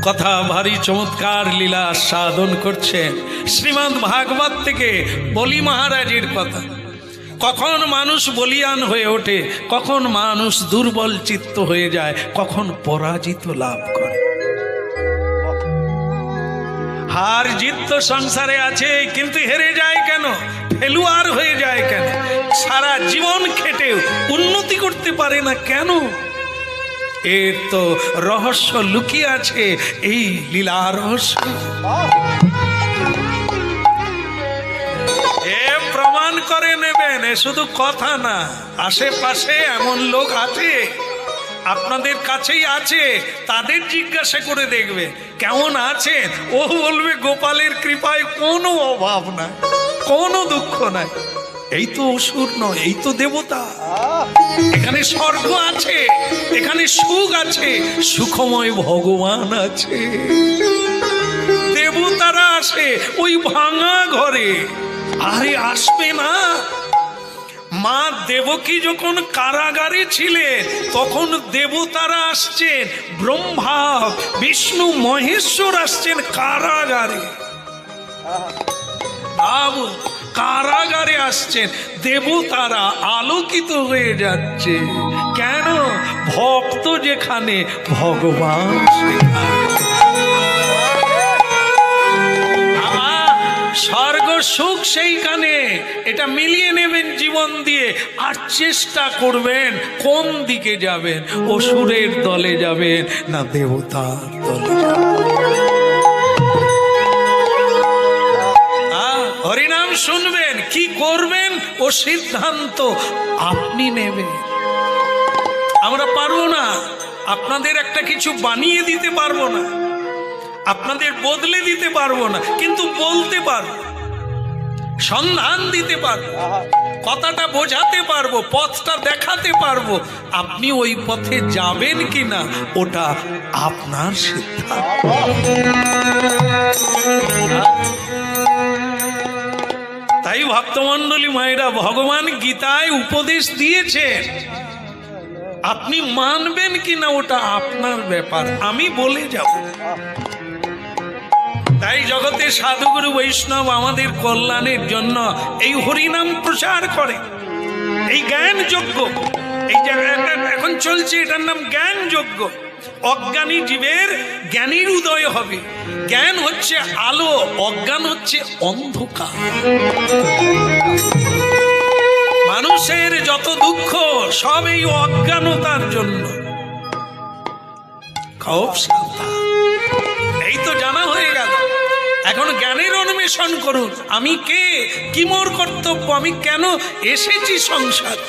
কথা ভারী চমৎকার লীলা সাধন করছেন শ্রীমদ্ ভাগবত থেকে বলি মহারাজের কথা। কখন মানুষ বলিয়ান হয়ে ওঠে, কখন মানুষ দুর্বল চিত্ত হয়ে যায়, কখন পরাজিত লাভ করে। হার জিত তো সংসারে আছে, কিন্তু হেরে যায় কেন, ফেলুয়ার হয়ে যায় কেন, সারা জীবন খেটেও উন্নতি করতে পারে না কেন? এর তো রহস্য লুকিয়ে আছে এই লীলা রহস্য। এ প্রমাণ করে নেবেন, এ শুধু কথা না। আশেপাশে এমন লোক আছে, আপনাদের কাছেই আছে, তাদের জিজ্ঞাসা করে দেখবে কেমন আছে। ও বলবে গোপালের কৃপায় কোনো অভাব নাই, কোনো দুঃখ নাই। এই তো অসুর নয়, এই তো দেবতা। এখানে স্বর্গ আছে, এখানে সুখ আছে, সুখময় ভগবান আছে। দেবতারা আসে ওই ভাঙা ঘরে, আরে আসবে না? মা দেবকী যখন কারাগারে ছিলেন তখন দেবতারা আসছেন, ব্রহ্মা বিষ্ণু মহেশ্বর আসছেন কারাগারে। কারাগারে আসছেন দেবতারা, আলোকিত হয়ে যাচ্ছে। কেন? ভক্ত যেখানে ভগবান সেখানে। স্বর্গ সুখ সেইখানে, এটা মিলিয়ে নেবেন জীবন দিয়ে। আর চেষ্টা করবেন কোন দিকে যাবেন, অসুরের দলে যাবেন না দেবতার দলে যাবেন। হরিনাম শুনবেন, কি করবেন ও সিদ্ধান্ত আপনি নেবেন। আমরা পারবো না, আপনাদের একটা কিছু বানিয়ে দিতে পারবো না, আপনাদের বদলে দিতে পারবো না, কিন্তু বলতে পারবো, সন্ধান দিতে পারবো, কথাটা বোঝাতে পারবো, পথটা দেখাতে পারবো। আপনি ওই পথে যাবেন কিনা ওটা আপনার সিদ্ধান্ত। তাই ভক্তমণ্ডলী মায়েরা, ভগবান গীতায় উপদেশ দিয়েছেন, আপনি মানবেন কিনা ওটা আপনার ব্যাপার, আমি বলে যাব। তাই জগতে সাধুগুরু বৈষ্ণব আমাদের কল্যাণের জন্য এই হরিনাম প্রচার করে। এই জ্ঞান যজ্ঞ, এই জায়গাটা এখন চলছে, এটার নাম জ্ঞান যজ্ঞ। অজ্ঞানী জীবের জ্ঞানীর উদয় হবে। জ্ঞান হচ্ছে আলো, অজ্ঞান হচ্ছে অন্ধকার। মানুষের যত দুঃখ সব এই অজ্ঞানতার জন্য। খুব সাবধান। এই তো জানা হয়ে গেল, এখন জ্ঞানের অন্বেষণ করুন। আমি কে, কি মোর কর্তব্য, আমি কেন এসেছি সংসার।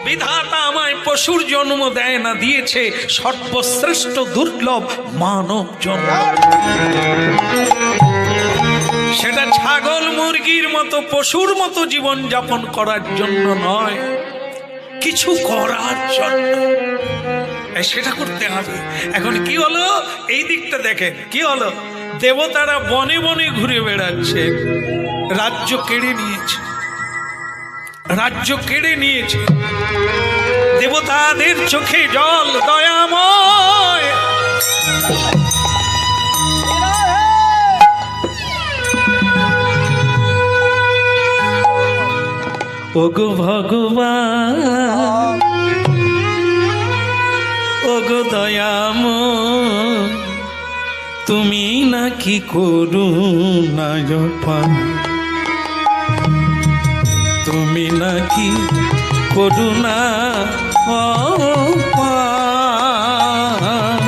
বিধাতা আমায় পশুর জন্ম দেয় না, দিয়েছে সর্বশ্রেষ্ঠ দুর্লভ মানব জন্ম। সেটা ছাগল মুরগির মতো পশুর মতো জীবন যাপন করার জন্য নয়, কিছু করার জন্য। সেটা করতে হবে। এখন কি হলো, এই দিকটা দেখেন কি হলো, দেবতারা বনে বনে ঘুরে বেড়াচ্ছে, রাজ্য কেড়ে নিয়েছে, রাজ্য কেড়ে নিয়েছে। দেবতাদের চোখে জল, দয়াময়। ওগো ভগবান, ওগো দয়াময়, তুমি নাকি করুণা পান, তুমি নাকি করুণা পান,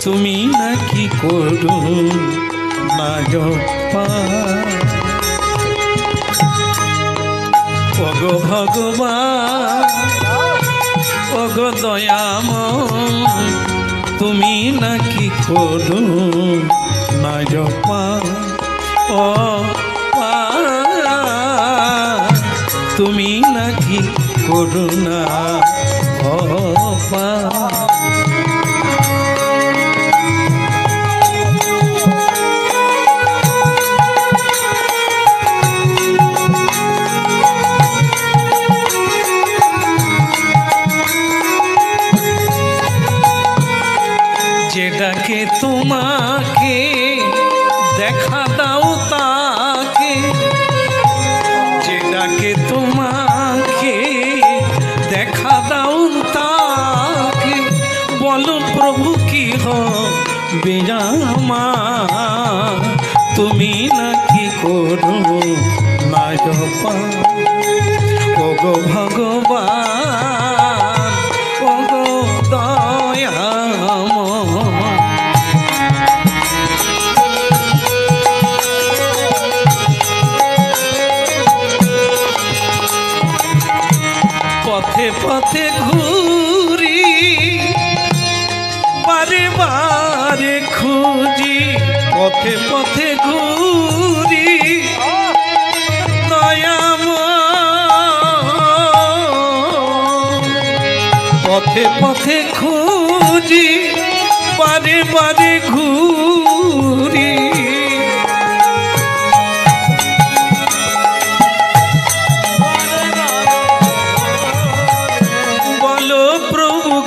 তুমি নাকি করুণা পান। ওগো ভগবান, ওগো দয়াময়, তুমি নাকি করুণা পান, ও তুমি নাকি করুণা পান। যে ডাকে তোমাকে দেখা দাও তাকে, যে ডাকে তোমাকে দেখা দাও তাকে, বলো প্রভু কি হবে আমার, তুমি নাকি করো না জপা, ওগো ভগবান ওগো দয়াময়। পথে পথে ঘুরি বারে বারে খুঁজি, পথে পথে ঘুরি দয়াময়, পথে পথে খুঁজি বারে বারে ঘুরি,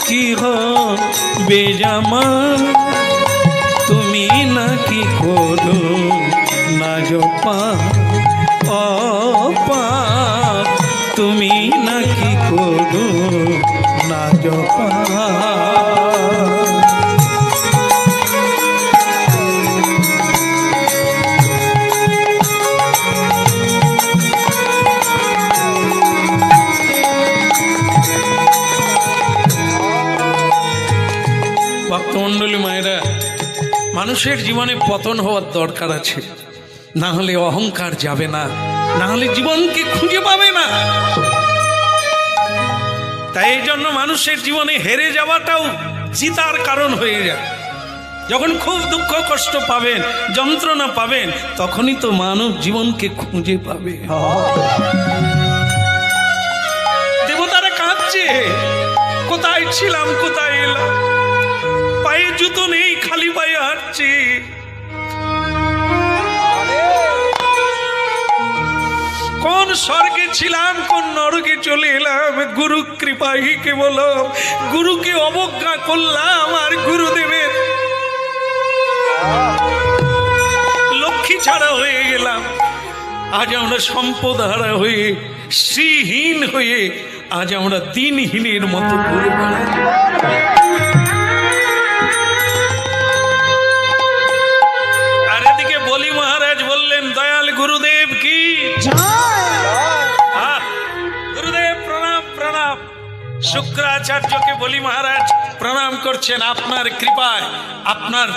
কি হবে আমার, তুমি নাকি করো না জপা অপা, তুমি নাকি করো না জপা। ভক্তমণ্ডলী মায়েরা, মানুষের জীবনে পতন হওয়ার দরকার আছে, না হলে অহংকার যাবে না, না হলে জীবনকে খুঁজে পাবে না। তাই এই জন্য মানুষের জীবনে হেরে যাওয়াটাও জিতার কারণ হয়ে যায়। যখন খুব দুঃখ কষ্ট পাবেন, যন্ত্রণা পাবেন, তখনই তো মানব জীবনকে খুঁজে পাবে। দেবতারা কাঁদছে, কোথায় ছিলাম কোথায় এলাম, পায়ে জুতো নেই খালি পায়ে হাঁটছি, কোন স্বর্গে ছিলাম কোন নরকে চলে এলাম, গুরু কৃপাই কেবল, গুরুকে অবজ্ঞা করলাম আর গুরুদেবের লক্ষ্মী ছাড়া হয়ে গেলাম। আজ আমরা সম্পদ হারা হয়ে, শ্রীহীন হয়ে, আজ আমরা দিনহীনের মতো ঘুরে বেড়াই। আর এদিকে বলি মহারাজ বললেন, দয়াল গুরুদেব কি গুরুদেব প্রণাম প্রণাম। শুক্রাচার্যকে বলি মহারাজ প্রণাম করছেন, আপনার কৃপায় আপনার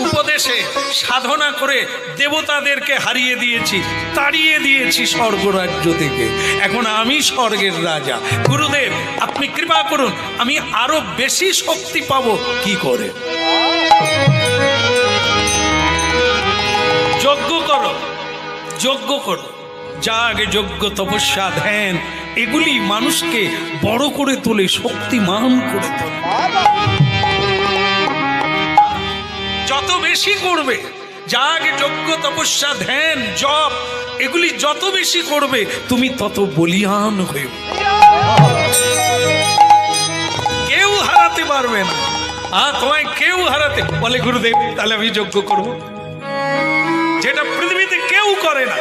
উপদেশে সাধনা করে দেবতাদেরকে হারিয়ে দিয়েছি, তাড়িয়ে দিয়েছি স্বর্গরাজ্য থেকে, এখন আমি স্বর্গের রাজা। গুরুদেব আপনি কৃপা করুন, আমি আরো বেশি শক্তি পাবো কি করে? যজ্ঞ করো, যজ্ঞ করো, যাগ যজ্ঞ তপস্যা ধ্যান এগুলি মানুষকে বড় করে তোলে, শক্তিমান করে তোলে। যত বেশি করবে যাগ যজ্ঞ তপস্যা ধ্যান জপ এগুলি যত বেশি করবে, তুমি তত বলিয়ান হয়ে কেউ হারাতে পারবে না। তোমায় কেউ হারাতে বলে গুরুদেব তাহলে আমি যজ্ঞ করব, যেটা পৃথিবীতে কেউ করে না,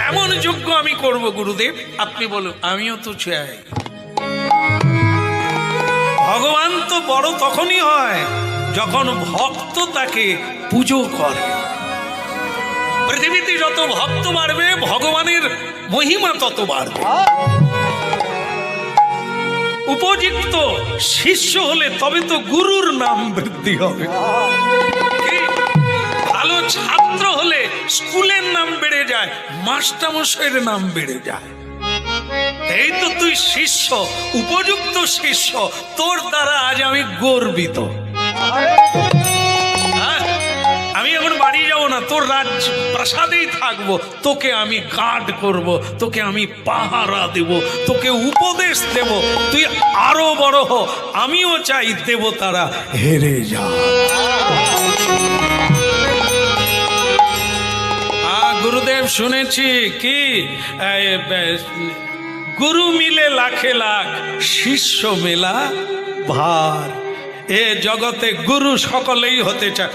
এমন যজ্ঞ আমি করব। গুরুদেব আপনি বলুন, আমিও তো চাই। ভগবান তো বড় তখনই হয় যখন ভক্ত তাকে পুজো করে। পৃথিবীতে যত ভক্ত বাড়বে, ভগবানের মহিমা তত বাড়বে। উপযুক্ত শিষ্য হলে তবে তো গুরুর নাম বৃদ্ধি হবে। ভালো ছাত্র হলে স্কুলের নাম বেড়ে যায়, মাস্টারমশাইয়ের নাম বেড়ে যায়। এই তো তুই শিষ্য, উপযুক্ত শিষ্য, তোর দ্বারা আজ আমি গর্বিত। আমি এখন বাড়ি যাব না, তোর রাজ্য প্রাসাদেই থাকবো, তোকে আমি গার্ড করব, তোকে আমি পাহারা দেব, তোকে উপদেশ দেব, তুই আরো বড় হ। আমিও চাই দেবতারা হেরে যা। গুরুদেব শুনেছি কি গুরু মিলে লাখে লাখ, শিষ্য মেলা ভার। এ জগতে গুরু সকলেই হতে চায়।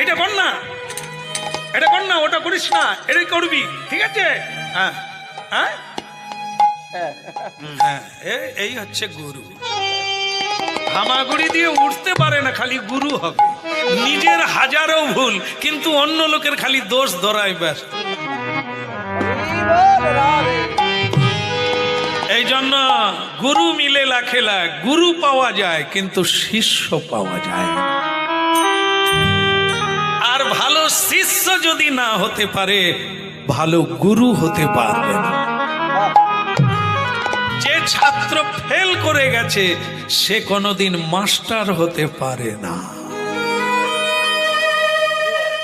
এটা কর না, এটা কর না, ওটা করিস না, এটাই করবি, ঠিক আছে? হ্যাঁ হ্যাঁ হ্যাঁ, এই হচ্ছে গুরু। হামাগুড়ি দিয়ে উঠতে পারে না, খালি গুরু হবে। নিজের হাজারো ভুল, কিন্তু অন্য লোকের খালি দোষ ধরায় ব্যস্ত। এই জন্য গুরু মিলে লাখে লাখ, গুরু পাওয়া যায় কিন্তু শিষ্য পাওয়া যায় না। আর ভালো শিষ্য যদি না হতে পারে, ভালো গুরু হতে পারবে না। যে ছাত্র ফেল করে গেছে সে কোনোদিন মাস্টার হতে পারে না।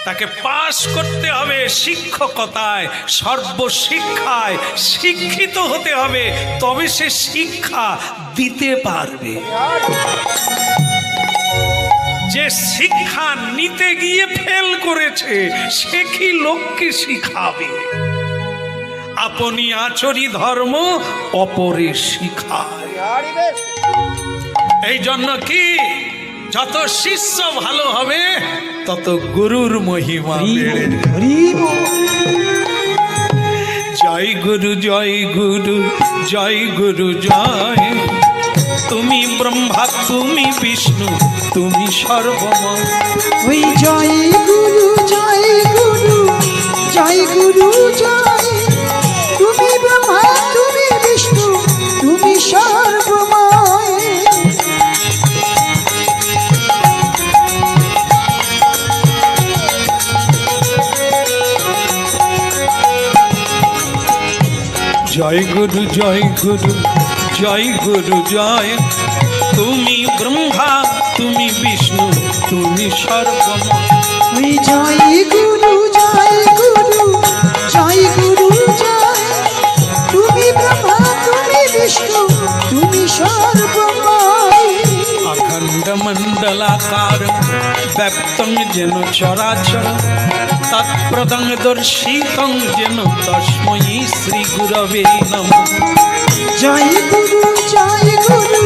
তাকে পাস করতে হবে শিক্ষকতায়, সর্বশিক্ষায় শিক্ষিত হতে হবে, তবে সে শিক্ষা দিতে পারবে। যে শিক্ষা নিতে গিয়ে ফেল করেছে সে কি লোককে শিখাবে? আপনি আচরি ধর্ম অপরে শিখায়। এই জন্য কি যত শিষ্য ভালো হবে তত গুরুর মহিমা বেড়ে যাবে। জয় গুরু জয় গুরু জয় গুরু জয়, তুমি ব্রহ্মা তুমি বিষ্ণু তুমি সর্বময়। ওই জয় গুরু জয় গুরু জয় গুরু জয়, তুমি ব্রহ্মা তুমি বিষ্ণু তুমি সর্বময়। জয় গুরু জয় গুরু জয় গুরু জয়, তুমি ব্রহ্মা তুমি বিষ্ণু তুমি সর্বময়। ওই জয় গুরু জয় গুরু জয় গুরু জয়, তুমি ব্রহ্মা তুমি বিষ্ণু তুমি সর্বময়। অখণ্ড মণ্ডলাকার ব্যক্তং যেন চরাচর, তৎপ্রদং দর্শিতং যেন তস্मै শ্রী গুরবে নমঃ। জয় গুরু জয় গুরু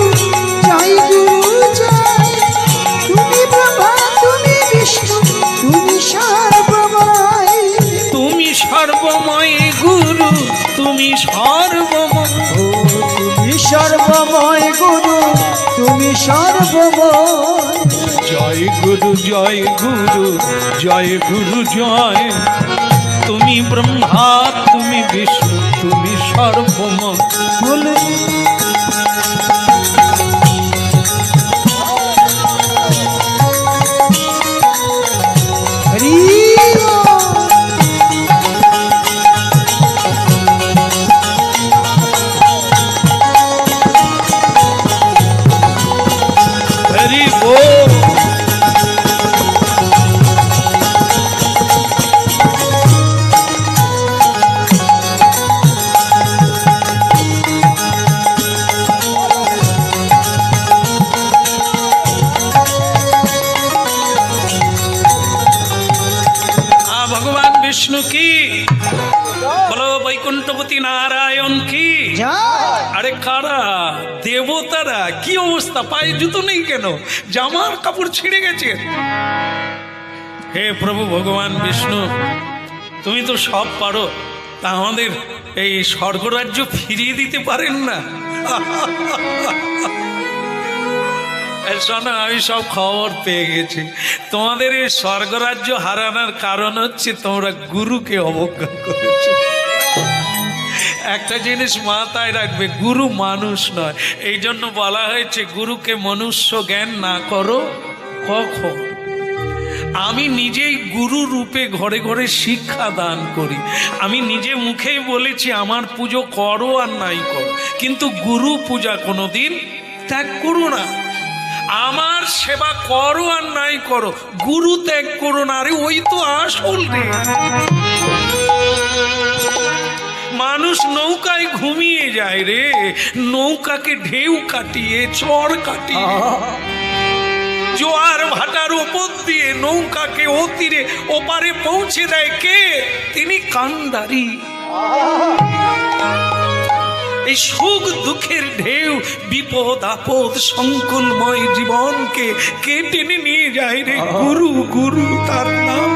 জয় গুরু জয়, তুমি ব্রহ্মা তুমি বিষ্ণু তুমি সর্বময়। তুমি সর্বময় গুরু তুমি সর্বময়, তুমি সর্বময় গুরু তুমি সর্বময়। জয় গুরু জয় গুরু জয় গুরু জয়, তুমি ব্রহ্মা তুমি বিষ্ণু তুমি সর্বময়। বলে হরি হরি বল। ভগবান বিষ্ণু কি বলো, বৈকুণ্ঠপতি নারায়ণ কি। জয়। আরে কারা দেবতারা, কি অবস্থা, পায়ে জুতো নেই কেন, জামার কাপড় ছিঁড়ে গেছে। হে প্রভু ভগবান বিষ্ণু, তুমি তো সব পারো, তা আমাদের এই স্বর্গরাজ্য ফিরিয়ে দিতে পারেন না? শোনো, আমি সব খবর পেয়ে গেছি। তোমাদের এই স্বর্গরাজ্য হারানোর কারণ হচ্ছে তোমরা গুরুকে অবজ্ঞা করেছো। একটা জিনিস মাথায় রাখবে, গুরু মানুষ নয়। এই জন্য বলা হয়েছে গুরুকে মনুষ্য জ্ঞান না করো কখন। আমি নিজেই গুরু রূপে ঘরে ঘরে শিক্ষা দান করি। আমি নিজে মুখেই বলেছি আমার পুজো করো আর নাই করো, কিন্তু গুরু পূজা কোনোদিন ত্যাগ করো না। আমার সেবা করো আর নাই করো, গুরু ত্যাগ করো না। আরে ওই তো আসল রে। মানুষ নৌকায় ঘুমিয়ে যায় রে, নৌকাকে ঢেউ কাটিয়ে চড় কাটিয়ে জোয়ার ভাটার উপর দিয়ে নৌকাকে ও তীরে ওপারে পৌঁছে দেয় কে? তিনি কান্ডারি। এই সুখ দুঃখের ঢেউ, বিপদ আপদ সংকুলময় জীবনকে কে টেনে নিয়ে যায় রে? গুরু, গুরু তার নাম।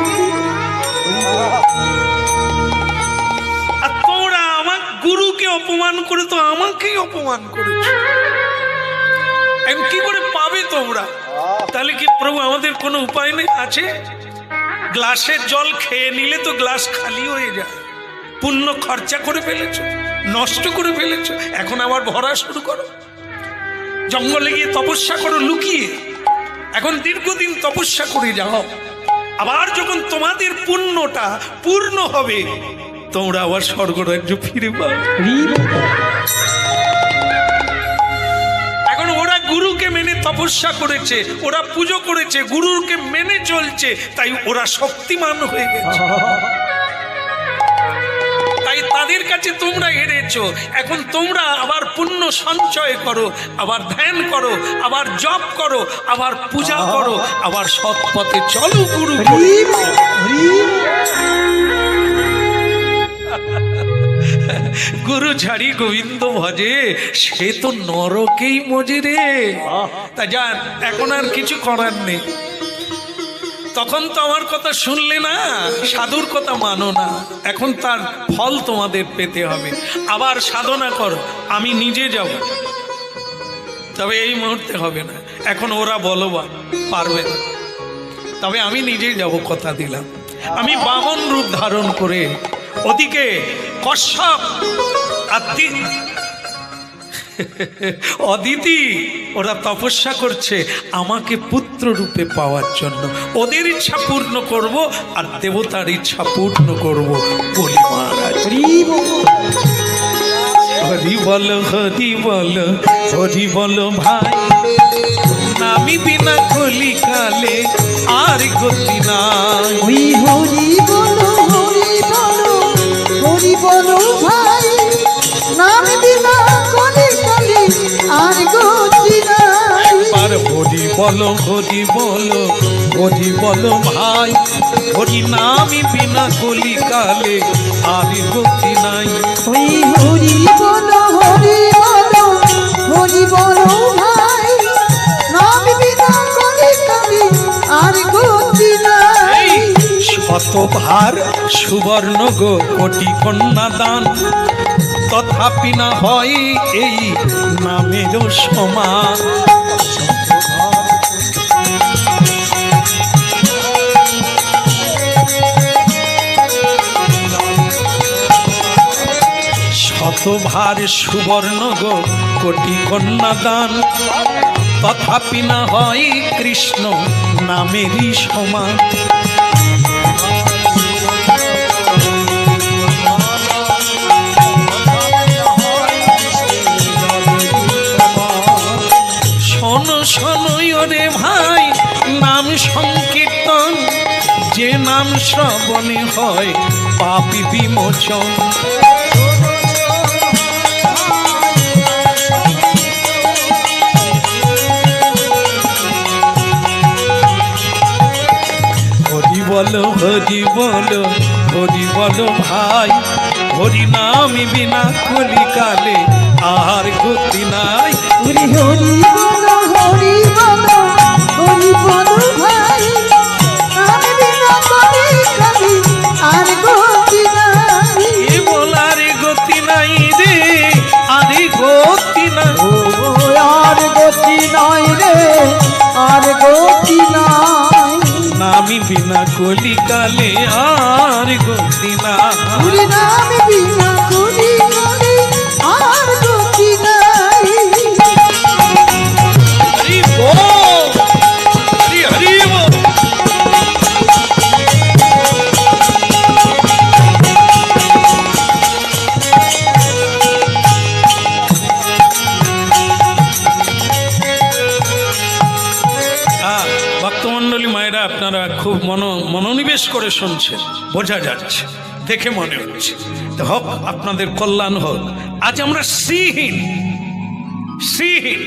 আর তোমরা আমার গুরুকে অপমান করে তো আমাকেই অপমান করেছো। এখন কি করে পাবে তোমরা? তাহলে কি প্রভু আমাদের কোনো উপায় নেই? আছে। গ্লাসের জল খেয়ে নিলে তো গ্লাস খালি হয়ে যায়। পুণ্য খরচা করে ফেলেছো, নষ্ট করে ফেলেছো, এখন আবার ভরা শুরু করো। জঙ্গলে গিয়ে তপস্যা করো লুকিয়ে, এখন দীর্ঘদিন তপস্যা করে যাও। আবার যখন তোমাদের পুণ্যটা পূর্ণ হবে, তোমরা আবার স্বর্গরাজ্য ফিরে পাবে। এখন ওরা গুরুকে মেনে তপস্যা করেছে, ওরা পুজো করেছে, গুরুকে মেনে চলছে, তাই ওরা শক্তিমান হয়ে গেছে। তাই তাদের কাছে তোমরা হেরেছো। এখন তোমরা আবার পুণ্য সঞ্চয় করো, আবার ধ্যান করো, আবার জপ করো, আবার পূজা করো, আবার সৎ পথে চলো গুরু। গুরু ছাড়ি গোবিন্দ ভজে, সে তো নরকেই মজে রে। তা যান, এখন আর কিছু করার নেই। তখন তো আমার কথা শুনলে না, সাধুর কথা মানো না, এখন তার ফল তোমাদের পেতে হবে। আবার সাধনা করো, আমি নিজে যাব, তবে এই মুহূর্তে হবে না। এখন ওরা বলবান পারবে না, তবে আমি নিজেই যাব, কথা দিলাম। আমি বামন রূপ ধারণ করে, ওদিকে কশ্যপ অদিতি ওরা তপস্যা করছে আমাকে পুত্র রূপে পাওয়ার জন্য। ওদের ইচ্ছা পূর্ণ করব, আর দেবতার ইচ্ছা পূর্ণ করব বলি মহারাজ। হরি বল, হরি বল, হরি বল ভাই, নামি বিনা কলিকালে আর গতি নাই। হরি বলো, হরি বলো, হরি বলো ভাই, নাম বিনা কলিকালে আর গতি নাই। আর হরি বলো, হরি বলো, হরি বলো ভাই, হরি নামি বিনা কলিকালে আর গতি নাই। হরি বলো, হরি বলো, হরি বলো ভাই, নাম বিনা কলিকালে আর গতি নাই। শতভার সুবর্ণ গো কোটি কন্যা দান, তথাপি না হয় এই নামেরও সমান। শতভার সুবর্ণ গো কোটি কন্যা দান, তথাপি না হয় কৃষ্ণ নামেরই সমান। শোনো শোনো রে ভাই, নাম সংকীর্তন, যে নাম শ্রবণে হয় পাপী বিমোচন। হরি বলো, হরি বলো, হরি বলো ভাই, হরি নাম বিনা কলিকালে আর গতি নাই। হরি হরি বলো, হরি বলো, হরি বলো ভাই, নাম বিনা কলিকালে আর গতি নাই। এ বলার গতি নাই রে, আরে গতি নাই। আর গতি নাই রে, আর গতি নাই। নামি বিনা কলিকালে আর গতি নাই। হরি নাম বিনা কলিকালে আর গতি নাই। হরি বল, হরি হরি বল। ভক্তমণ্ডলী মায়েরা, আপনারা খুব মনোনিবেশ করে শুনছেন, বোঝা যাচ্ছে, দেখে মনে হচ্ছে। তো হোক, আপনাদের কল্যাণ হোক। আজ আমরা শ্রীহীন, শ্রীহীন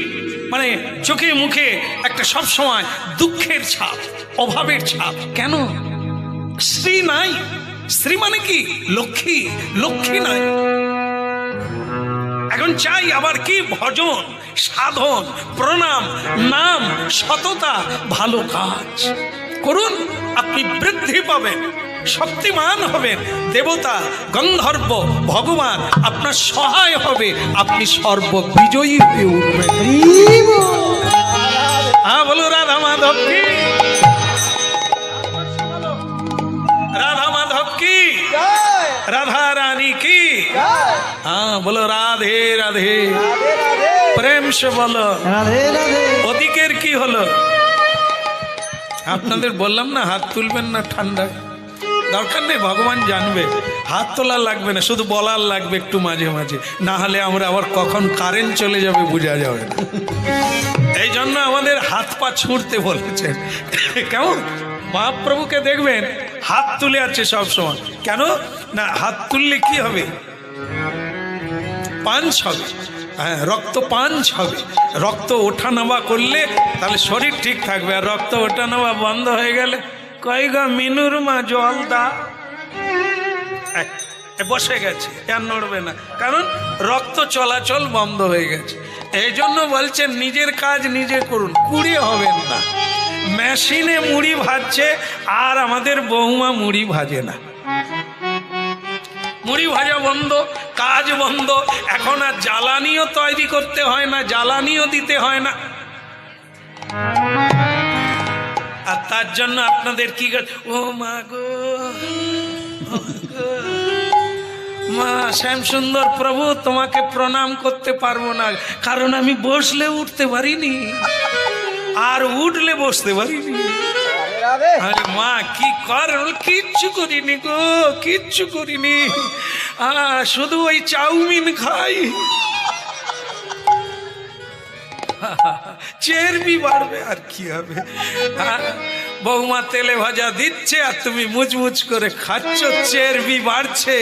মানে চোখে মুখে একটা সব সময় দুঃখের ছাপ, অভাবের ছাপ। কেন? শ্রী নাই। শ্রী মানে কি? লক্ষ্মী। লক্ষ্মী নাই। এখন চাই আবার কি ভজন, সাধন, প্রণাম, নাম, সততা, ভালো কাজ করুন। আপনি বৃদ্ধি পাবেন, শক্তিমান হবেন, দেবতা, গন্ধর্ব, ভগবান আপনার সহায় হবে, আপনি সর্ববিজয়ী হয়ে উঠবেন। হ্যাঁ বলো রাধা মাধব কি, রাধা মাধব কি, রাধা রানী কি। হ্যাঁ বলো রাধে রাধে, প্রেম সে বলো। ওদিকের কি হলো? আপনাদের বললাম না হাত তুলবেন না, ঠান্ডা দরকার নেই, ভগবান জানবে। হাত তোলা লাগবে না, শুধু বলার লাগবে একটু মাঝে মাঝে, না হলে আমরা আবার কখন কারেন্ট চলে যাবে বোঝা যাবে না। এই জন্য আমাদের হাত পা ছুঁড়তে বলেছেন। কেমন মহাপ্রভুকে দেখবেন হাত তুলে আছে সব সময়, কেন না হাত তুললে কি হবে? পাঞ্চ হবে, হ্যাঁ রক্ত পাঞ্চ হবে। রক্ত ওঠা নামা করলে তাহলে শরীর ঠিক থাকবে, আর রক্ত ওঠা নামা বন্ধ হয়ে গেলে কই গা মিনুর মা জল দা, বসে গেছে, আর নড়বে না, কারণ রক্ত চলাচল বন্ধ হয়ে গেছে। এই জন্য বলছেন নিজের কাজ নিজে করুন, কুড়িয়ে হবেন না। মেশিনে মুড়ি ভাজছে আর আমাদের বৌমা মুড়ি ভাজে না, মুড়ি ভাজা বন্ধ, কাজ বন্ধ। এখন আর জ্বালানিও তৈরি করতে হয় না, জ্বালানিও দিতে হয় না। আর তার জন্য আপনাদের কি, ও মা গো, মা শ্যাম সুন্দর প্রভু তোমাকে প্রণাম করতে পারবো না, কারণ আমি বসলে উঠতে পারিনি, আর উঠলে বসতে পারিনি। আরে মা কি কর, কিচ্ছু করিনি গো, কিচ্ছু করিনি, শুধু ওই চাউমিন খাই, চেরবি বাড়বে আর কি হবে। বৌমা তেলে ভাজা দিচ্ছে আর তুমি মুচমুচ করে খাচ্ছ, চেরবি বাড়ছে,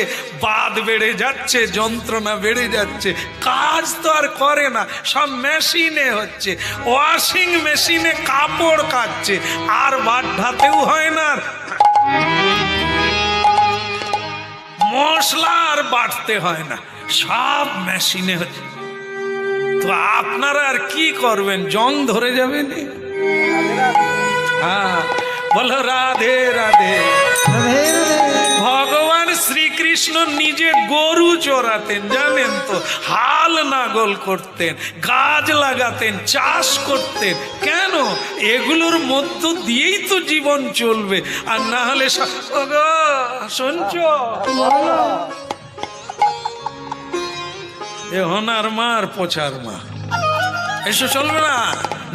বাদ বেড়ে যাচ্ছে, যন্ত্রণা বেড়ে যাচ্ছে, কাজ তো আর করে না, সব মেশিনে হচ্ছে। ওয়াশিং মেশিনে কাপড় কাচ্ছে, আর বাড্ঢাতেও হয় না, মশলা আর বাটতে হয় না, সব মেশিনে হচ্ছে। তো আপনারা আর কি করবেন, জং ধরে যাবেন। হ্যাঁ বলো রাধে রাধে। ভগবান শ্রীকৃষ্ণ নিজে গরু চড়াতেন, জানেন তো, হাল নাগল করতেন, গাছ লাগাতেন, চাষ করতেন। কেন? এগুলোর মধ্য দিয়েই তো জীবন চলবে, আর না হলে শুনছ এ হনার মার পোছার মা, এসব চলবে না।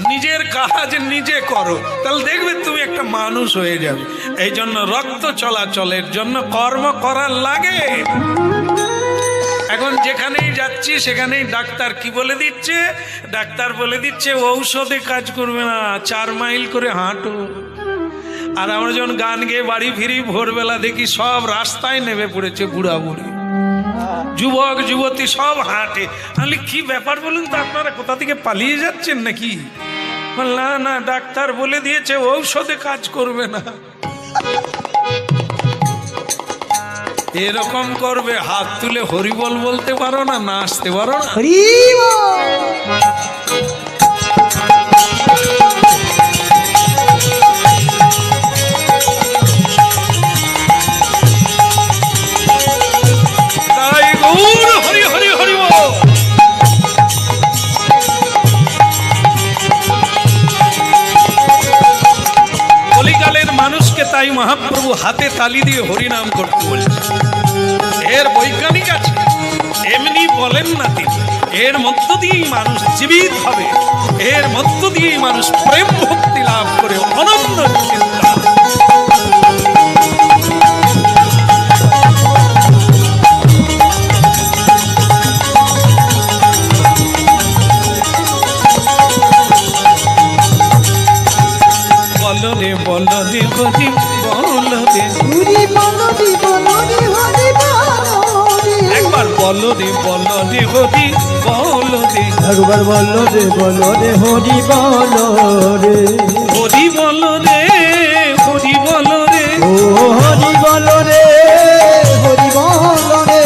নিজের কাজ নিজে করো, তাহলে দেখবে তুমি একটা মানুষ হয়ে যাবে। এই জন্য রক্ত চলাচলের জন্য কর্ম করার লাগে। এখন যেখানেই যাচ্ছি সেখানেই ডাক্তার কি বলে দিচ্ছে? ডাক্তার বলে দিচ্ছে ঔষধে কাজ করবে না, 4 মাইল করে হাঁটো। আর আমরা যখন গান গেয়ে বাড়ি ফিরি, ভোরবেলা দেখি সব রাস্তায় নেমে পড়েছে, বুড়া বুড়ি, যুবক যুবতী সব হাঁটে। তাহলে কি ব্যাপার বলুন তো, আপনারা কোথা থেকে পালিয়ে যাচ্ছেন নাকি? না না, ডাক্তার বলে দিয়েছে ঔষধে কাজ করবে না। এরকম করবে, হাত তুলে হরিবল বলতে পারো না, নাচতে পারো না। মানুষকে তাই মহাপ্রভু হাতে তালি দিয়ে হরিনাম করতে বলছে। এর বৈজ্ঞানিক আছে, এমনি বলেন না তিনি। এর মধ্য দিয়েই মানুষ জীবিত হবে, এর মধ্য দিয়েই মানুষ প্রেম ভক্তি লাভ করে অনন্য চিন্তা। বলদে বলদে হরি বলদে, একবার বলদে বলদে হরি বলদে, একবার বলদে বলদে হরি বলদে, হরি বলদে হরি বলদে, ও হরি বলদে হরি বলদে।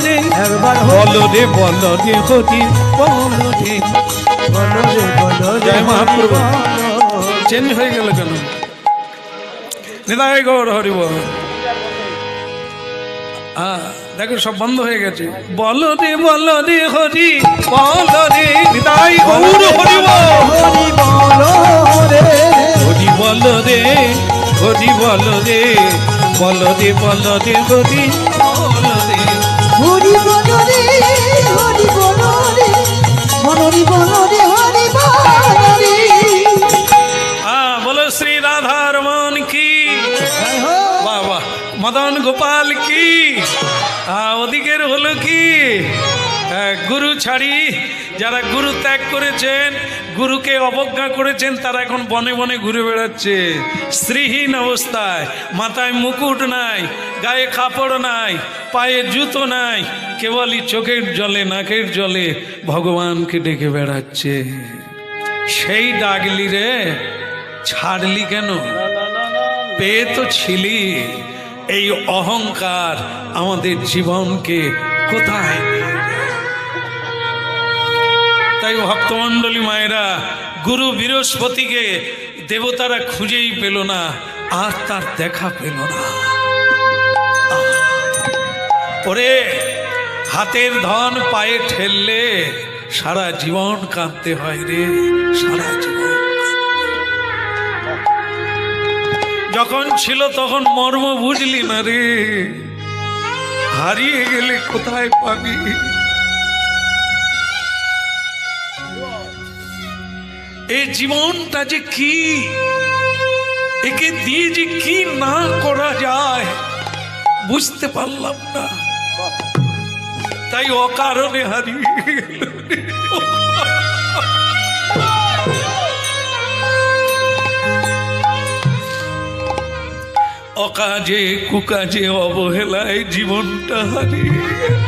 রে একবার বলো রে বলো রে হরি বলো রে। বলো রে বলো রে জয় মহাপ্রভু। বলো। চেঞ্জ হয়ে গেল কেন? নিতাই গৌর হরি বল। দেখো সব বন্ধ হয়ে গেছে। বলো রে হরি বলো রে নিতাই গৌর হরি বল। হরি বলো রে হরি বলো রে হরি বলো রে বলো রে বলো রে হরি বলো রে। হরি বলো রে হরি বলো রে হরি বলো রে হরি বলো রে। বলো শ্রী রাধা রমন কি, বাহ বাহ, মদন গোপাল কি। ওদিকের হলো কি, গুরু ছাড়ি যারা গুরু ত্যাগ করেছেন, গুরুকে অবজ্ঞা করেছেন, তারা এখন বনে বনে ঘুরে বেড়াচ্ছে স্ত্রীহীন অবস্থায়, মাথায় মুকুট নাই, গায়ে কাপড় নাই, পায়ে জুতো নাই, কেবলই চোখের জলে নাকের জলে ভগবানকে ডেকে বেড়াচ্ছে। সেই ডাকলি রে, ছাড়লি কেন? পেয়ে তো ছিলি। এই অহংকার আমাদের জীবনকে কোথায় নিয়ে যায়? তাই ভক্তমণ্ডলী মায়েরা, গুরু বৃহস্পতিকে দেবতারা খুঁজেই পেল না, আর তার দেখা পেল না। ওরে, হাতের ধন পায়ে ঠেললে সারা জীবন কাঁদতে হয় রে, সারা জীবন। যখন ছিল তখন মর্ম বুঝলি না রে, হারিয়ে গেলে কোথায় পাবি? এই জীবনটা যে কি, একে দিয়ে যে কি না করা যায় বুঝতে পারলাম না, তাই অকারণে হারিয়ে গেল। অকাজে কুকাজে অবহেলায় জীবনটা হারিয়ে গেল।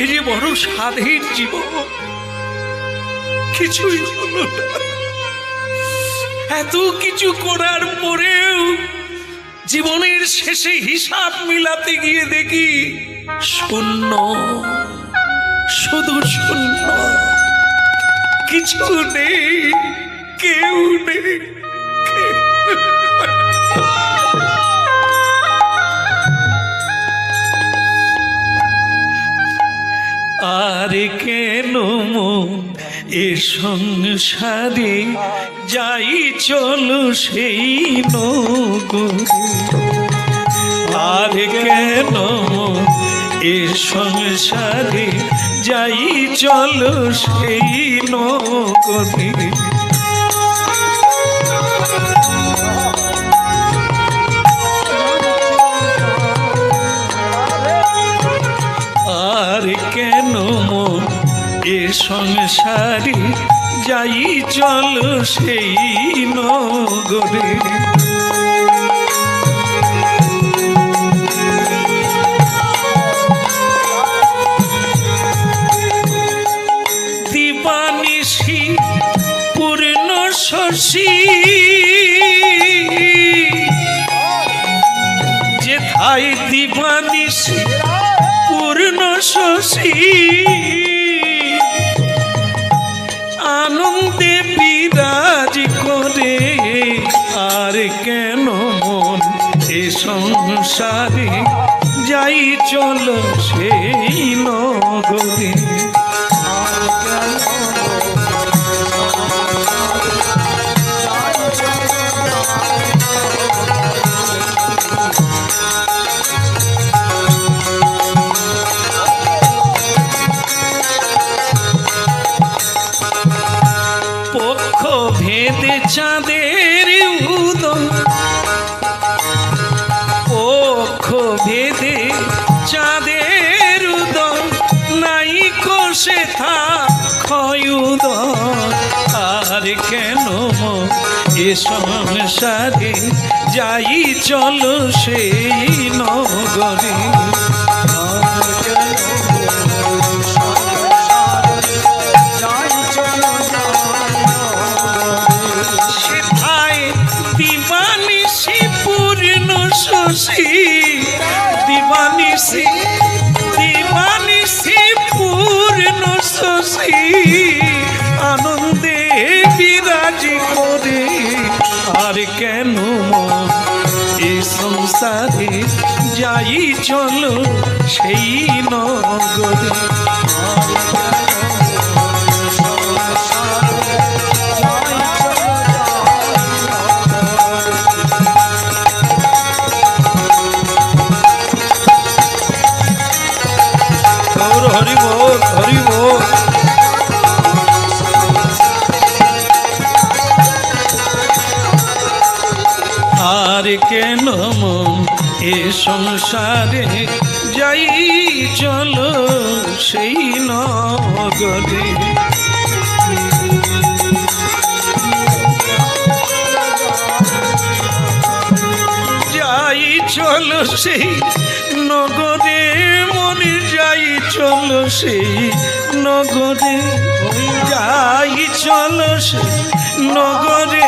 এই যে বড় স্বাধীন জীবন, কিছুই হলো না। এত কিছু করার পরেও জীবনের শেষে হিসাব মিলাতে গিয়ে দেখি শূন্য, শুধু শূন্য, কিছু নেই, কেউ নেই। আর কেন মন এ সংসারে যাই চলো সেই নগরে। আর কেন মন এ সংসারে যাই চলো সেই নগরে। আর কেন মন এ সংসারে যাই চলো সেই নগরে। দিবানিশি পূর্ণ শশী যেথায় দিবানিশি পূর্ণ শশী আনন্দে বিরাজ করে। আর কেন মন এ সংসারে যাই চলো সেই নগরে। পক্ষ ভেদে চাঁদের উদয়, পক্ষ ভেদে চাঁদের উদয়, নাই কোষে ক্ষয় উদয়। আর কেন এ সংসারে যাই চলো সেই নগরে। কেন মন এই সংসারে যাই চলো সেই নগরে। হরি বল হরি বল। আর কেন মন এ সংসারে যাই চলো সেই নগরে। যাই চলো সেই নগরে মনে যাই চলো সেই নগরে। যাই চলো সেই নগরে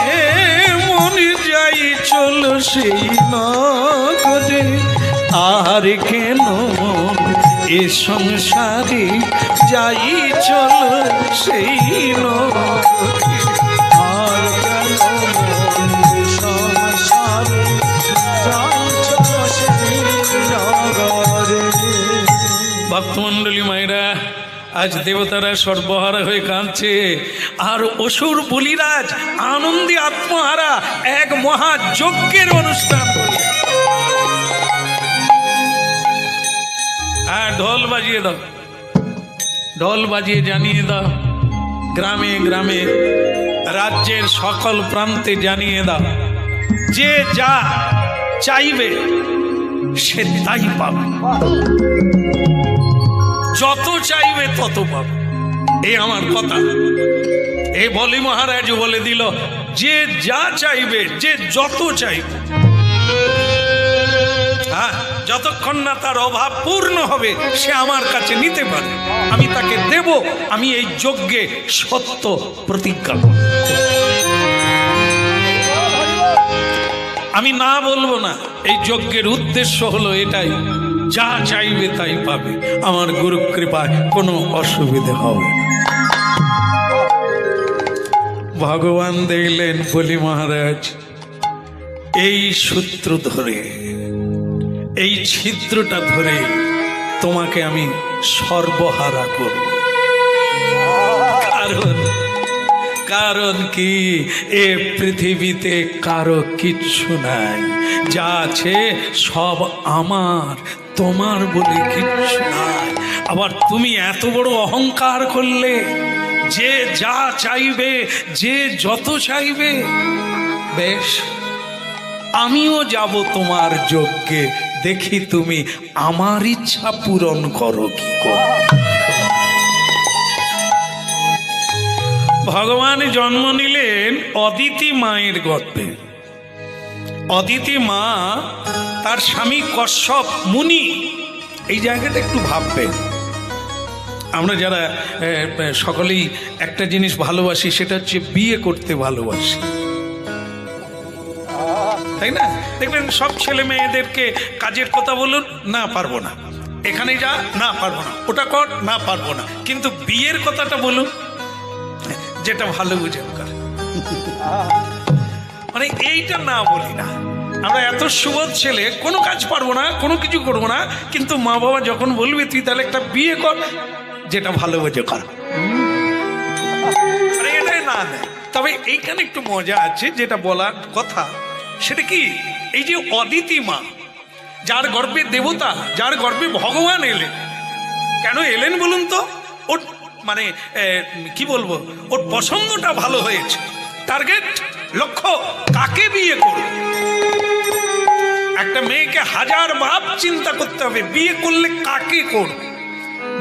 মনে যাই চলো সেই নগরে। আর কেন এ সংসারে যাই চলো সেই নগরে। আর কেন সংসারে যাই চলো সেই নগরে। ভক্তমণ্ডলী মায়েরা, আজ দেবতারা সর্বহারা হয়ে কাঁদছে, আর অসুর বলিরাজ আনন্দে আত্মহারা এক মহাযজ্ঞের অনুষ্ঠান। আর ঢোল বাজিয়ে দাও, ঢোল বাজিয়ে জানিয়ে দাও, গ্রামে গ্রামে রাজ্যের সকল প্রান্তে জানিয়ে দাও, যে যা চাইবে সে তাই পাবে, যত চাইবে তত পাবে। এই আমার কথা। এই বলি মহারাজ বলে দিল, যে যা চাইবে, যে যত চাইবে, হ্যাঁ, যতক্ষণ না তার অভাব পূর্ণ হবে সে আমার কাছে নিতে পারে, আমি তাকে দেব। আমি এই যজ্ঞে সত্য প্রতিজ্ঞা করব। আমি না বলবো না। এই যজ্ঞের উদ্দেশ্য হলো এটাই, যা চাইবে তাই পাবে, আমার গুরু কৃপায় কোনো অসুবিধে হবে না। ভগবান দেখলেন বলি মহারাজ এই সূত্র ধরে, এই ছিদ্রটা ধরে তোমাকে আমি সর্বহারা করব। কারণ কি, এ পৃথিবীতে কারো কিচ্ছু নাই, যা আছে সব আমার, তোমার বলে কিচ্ছু নাই। আবার তুমি এত বড় অহংকার করলে, যে যা চাইবে, যে যত চাইবে। বেশ, আমিও যাব তোমার যজ্ঞে, দেখি তুমি আমার ইচ্ছা পূরণ করো কি করো। ভগবান জন্ম নিলেন অদিতি মায়ের গর্ভে। অদিতি মা তার স্বামী কশ্যপ মুনি। এই জায়গাটা একটু ভাববেন। আমরা যারা সকলেই একটা জিনিস ভালোবাসি, সেটা হচ্ছে বিয়ে করতে ভালোবাসি, তাই না? দেখবেন সব ছেলে মেয়েদেরকে কাজের কথা বলুন, না পারবো না, এখানে যা, না পারবো না, ওটা কর, না পারবো না, কিন্তু বিয়ের কথাটা বলুন, যেটা ভালো বুঝে করে। মানে এইটা না বলি না, আমরা এত সুবোধ ছেলে, কোনো কাজ পারবো না, কোনো কিছু করবো না, কিন্তু মা বাবা যখন বলবে তুই তাহলে একটা বিয়ে কর, যেটা ভালো বুঝে কর, এটাই না নেয়। তবে এইখানে একটু মজা আছে, যেটা বলার কথা সেটা কি, এই যে অদিতি মা, যার গর্ভে দেবতা, যার গর্ভে ভগবান এলেন, কেন এলেন বলুন তো? ওর মানে কি বলবো, ওর পছন্দটা ভালো হয়েছে, টার্গেট, লক্ষ্য, কাকে বিয়ে করবে। একটা মেয়েকে হাজার ভাব চিন্তা করতে হবে, বিয়ে করলে কাকে করবে,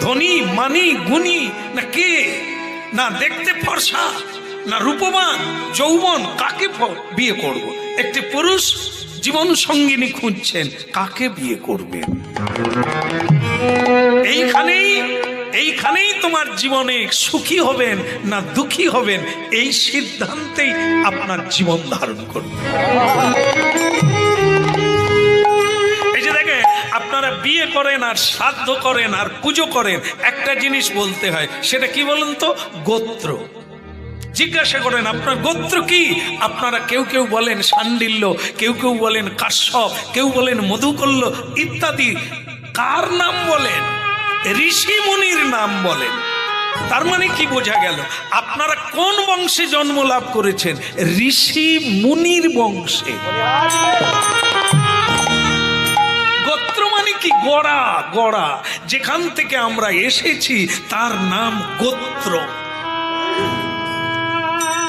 ধনী, মানি, গুণী, না কে, না দেখতে ফর্সা, না রূপবান, যৌবন, কাকে বিয়ে করব। একটি পুরুষ জীবন সঙ্গিনী খুঁজছেন, কাকে বিয়ে করবেন। এইখানেই তোমার জীবনে সুখী হবেন না দুঃখী হবেন, এই সিদ্ধান্তেই আপনার জীবন ধারণ করবেন। এই যে দেখেন, আপনারা বিয়ে করেন আর শ্রাদ্ধ করেন আর পুজো করেন, একটা জিনিস বলতে হয়, সেটা কি বলুন তো? গোত্র। জিজ্ঞাসা করেন আপনার গোত্র কি? আপনারা কেউ কেউ বলেন শাণ্ডিল্য, কেউ কেউ বলেন কাশ্যপ, কেউ বলেন মধুকল্য ইত্যাদি। কার নাম বলেন? ঋষি মুনির নাম বলেন। তার মানে কি বোঝা গেল? আপনারা কোন বংশে জন্ম লাভ করেছেন? ঋষি মুনির বংশে। গোত্র মানে কি? গড়া, গড়া যেখান থেকে আমরা এসেছি তার নাম গোত্র।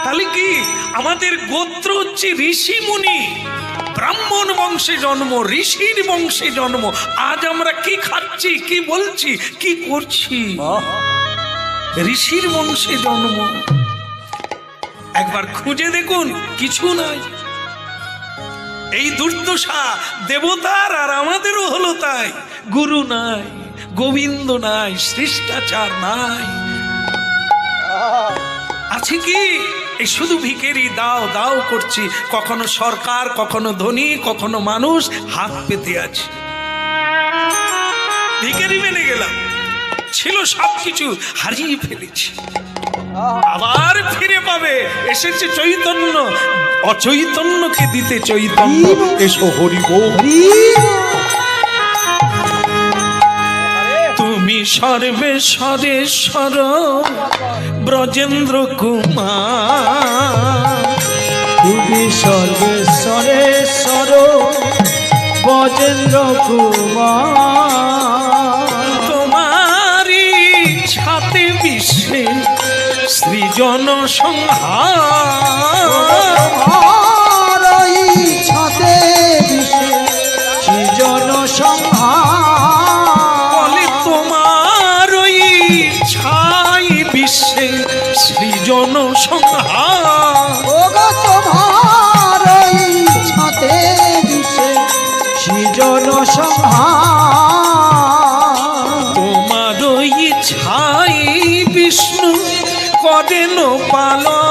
তাহলে কি আমাদের গোত্র হচ্ছে ঋষি মুনি, ব্রাহ্মণ বংশে জন্ম, ঋষির বংশে জন্ম। আজ আমরা কি খাচ্ছি, কি বলছি, কি করছি? ঋষির বংশে জন্ম। একবার খুঁজে দেখুন, কিছু নাই। এই দুর্দশা দেবতার আর আমাদেরও হলো তাই। গুরু নাই, গোবিন্দ নাই, শিষ্টাচার নাই। আছে কি? এই শুধু ভিখারি দাও দাও করছি। কখনো সরকার, কখনো ধনী, কখনো মানুষ হাত পেতে আছে। ভিখারি মেনে গেলাম, ছিল সবকিছু, হারিয়ে ফেলেছি। আবার ফিরে পাবে। এসেছে চৈতন্য, অচৈতন্যকে দিতে চৈতন্য। এসো হরি বল। তুমি সর্বেশ্বরেশ্বর ব্রজেন্দ্র কুমার, তুমি সর্বেশ্বরেশ্বর ব্রজেন্দ্র কুমার, তোমারি ছাতে বিশ্বে সৃজন সংহার, ছাতে বিশ্বে সৃজন সংহার, বলে তোমার ওই ছাই বিশ্বে সৃজন সংহার। ওগো তোমার ছাতে বিশ্বে সৃজন সংহার, তোমার ওই ছাই বিষ্ণু করেন পালন,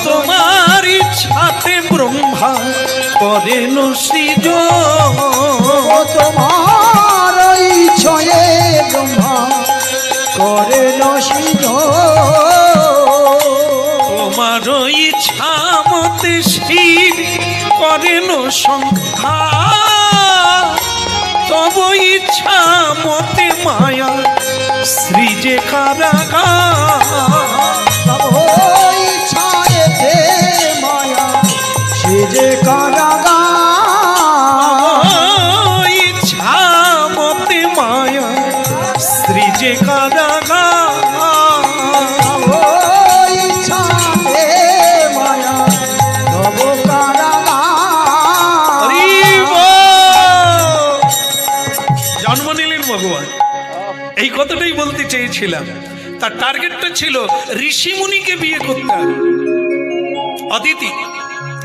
তোমার ইচ্ছাতে ব্রহ্মা করেন সৃজন। তোমার ছয়ে ব্রহ্মা করেন তোমার ইচ্ছা মতে শিব করেন সংহার, তব ইচ্ছা মতে মায়া সৃজে কারাগার। ছায়েতে মায়া সে যে কারাগার, ইচ্ছা মতে মায়া সৃজে কারাগার। ছায়ে মায়া তব কারাগার। জন্ম নিলেন ভগবান। এই কথাটাই বলতে চেয়েছিলাম। তার টার্গেটটা ছিল ঋষি মুনিকে বিয়ে করতে হবে, অদিতি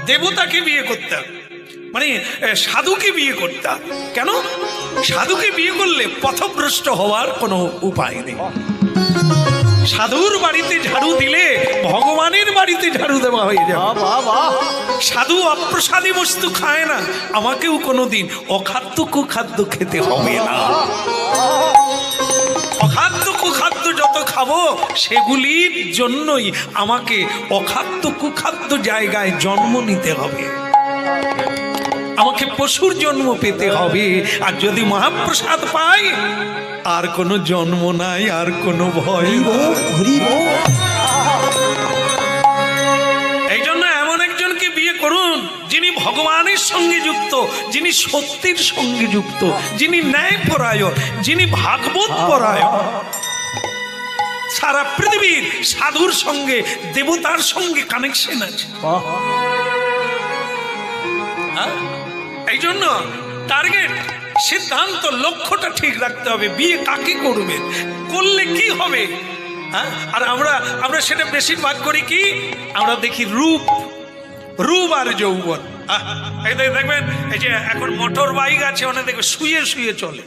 দেবতাকে বিয়ে করতে হবে, মানে সাধুকে বিয়ে করতে হবে। কেন? সাধুকে বিয়ে করলে পথভ্রষ্ট হওয়ার কোনো উপায় নেই। সাধুর বাড়িতে ঝাড়ু দিলে ভগবানের বাড়িতে ঝাড়ু দেওয়া হয়ে যাবে। সাধু অপ্রসাদী বস্তু খায় না, আমাকেও কোনোদিন অখাদ্য কুখাদ্য খেতে হবে না। অখাদ্য কুখাদ্য যত খাবো সেগুলির জন্যই আমাকে অখাদ্য কুখাদ্য জায়গায় জন্ম নিতে হবে। আমাকে পশুর জন্ম পেতে হবে। আর যদি মহাপ্রসাদ পাই আর কোনো জন্ম নাই, আর কোনো ভয় নাই। এই জন্য এমন একজনকে বিয়ে করুন যিনি ভগবানের সঙ্গে যুক্ত, যিনি সত্যের সঙ্গে যুক্ত, যিনি ন্যায়পরায়ণ, যিনি ভাগবত পরায়ণ। সারা পৃথিবীর সাধুর সঙ্গে দেবতার সঙ্গে কানেকশন আছে। এই জন্য টার্গেট, সিদ্ধান্ত, লক্ষ্যটা ঠিক রাখতে হবে। বিয়ে কাকে করবেন, করলে কি হবে। আর আমরা সেটা বেশিরভাগ করি কি, আমরা দেখি রূপ, রূপ আর যৌবন। এই দেখবেন এই যে এখন মোটর বাইক আছে, অনেক দেখবে শুয়ে শুয়ে চলে।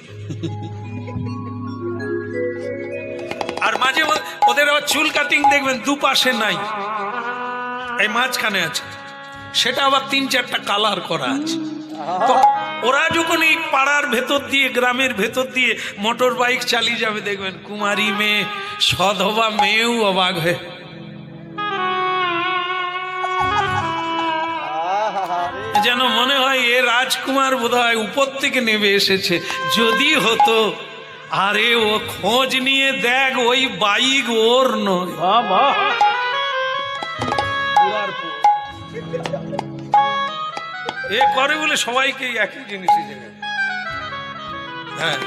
আর মাঝে ওদের আবার চুল কাটিং দেখবেন দুপাশে নাই, এই মাঝখানে আছে। সেটা আবার 3-4টা কালার করা আছে। তো ওরা যখন এই পাড়ার ভেতর দিয়ে গ্রামের ভেতর দিয়ে মোটর বাইক চালিয়ে যাবে দেখবেন কুমারী মেয়ে সধবা মেয়েও অবাক হয়ে যেন মনে হয় এ রাজকুমার বোধহয় উপর থেকে নেমে এসেছে। যদি হতো, আরে ও খোঁজ নিয়ে দেখ ওই বাইক ওর নয়। এ করে বলে সবাইকে একই জিনিসই জায়গায়। হ্যাঁ,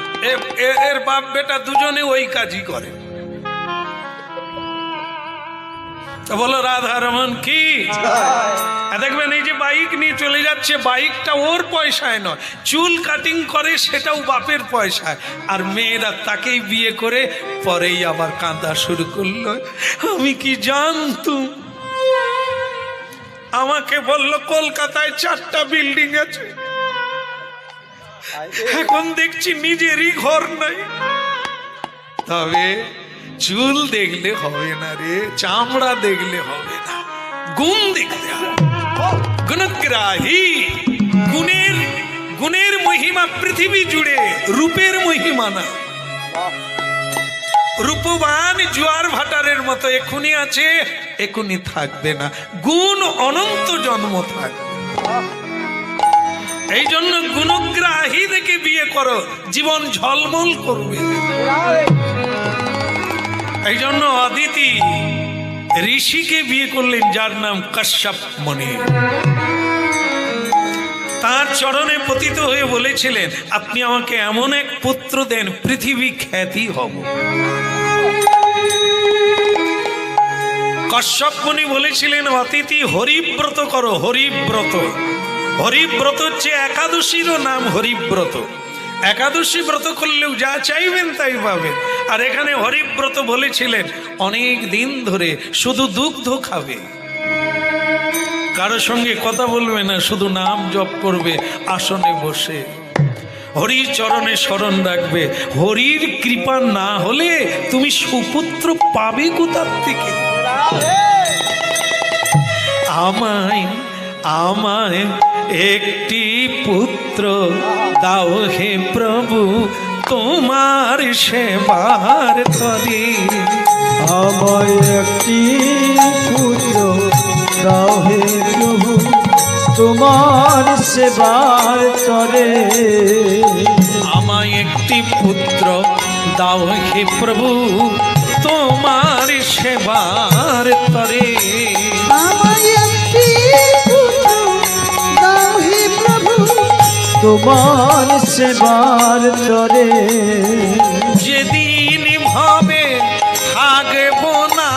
এর বাপ বেটা দুজনে ওই কাজই করে। বলো রাধা রমন কি। দেখবেন এই যে বাইক নিয়ে চলে যাচ্ছে, বাইকটা ওর পয়সায় নয়, চুল কাটিং করে সেটাও বাপের পয়সায়, আর মেয়েরা তাকেই বিয়ে করে পরেই আবার কাঁদা শুরু করলো। আমি কি জানতুম, আমাকে বললো কলকাতায় 4টা বিল্ডিং আছে, এখন দেখছি নিজেরই ঘর নাই। তবে চুল দেখলে হবে না রে, চামড়া দেখলে হবে না, গুণ দেখতে হবে। গুণগ্রাহী, গুণের মহিমা পৃথিবী জুড়ে, রূপের মহিমা না। রূপবান জোয়ার ভাটারের মতো এখুনি আছে, এখুনি থাকবে না, গুণ অনন্ত জন্ম থাকবে। এই জন্য গুণগ্রাহী দেখে বিয়ে করো, জীবন ঝলমল করবে। এই জন্য অদিতি ঋষিকে বিয়ে করলেন, যার নাম কাশ্যপ মুনি। তার চরণে পতিত হয়ে বলেছিলেন, আপনি আমাকে এমন এক পুত্র দেন, পৃথিবী খ্যাতি হব। কাশ্যপ মুনি বলেছিলেন, অতিথি হরিব্রত করো, হরিব্রত। হরিব্রত হচ্ছে একাদশীরও নাম হরিব্রত। একাদশী ব্রত করলেও যা চাইবেন তাই পাবেন। আর এখানে হরিব্রত বলেছিলেন, অনেক দিন ধরে শুধু দুগ্ধ খাবে, কারোর সঙ্গে কথা বলবে না, শুধু নাম জপ করবে আসনে বসে, হরির চরণে স্মরণ রাখবে। হরির কৃপা না হলে তুমি সুপুত্র পাবে কোথার থেকে? আমায় একটি পুত্র দাও হে প্রভু, তোমার সেবার তরে। আমায় একটি পুত্র দাও হে প্রভু, তোমার সেবার তরে। আমায় একটি পুত্র দাও হে প্রভু, তোমার সেবার তরে। আমায় একটি পুত্র দাও হে প্রভু, তোমার সেবার তরে। যেদিন ভাবে থাকব না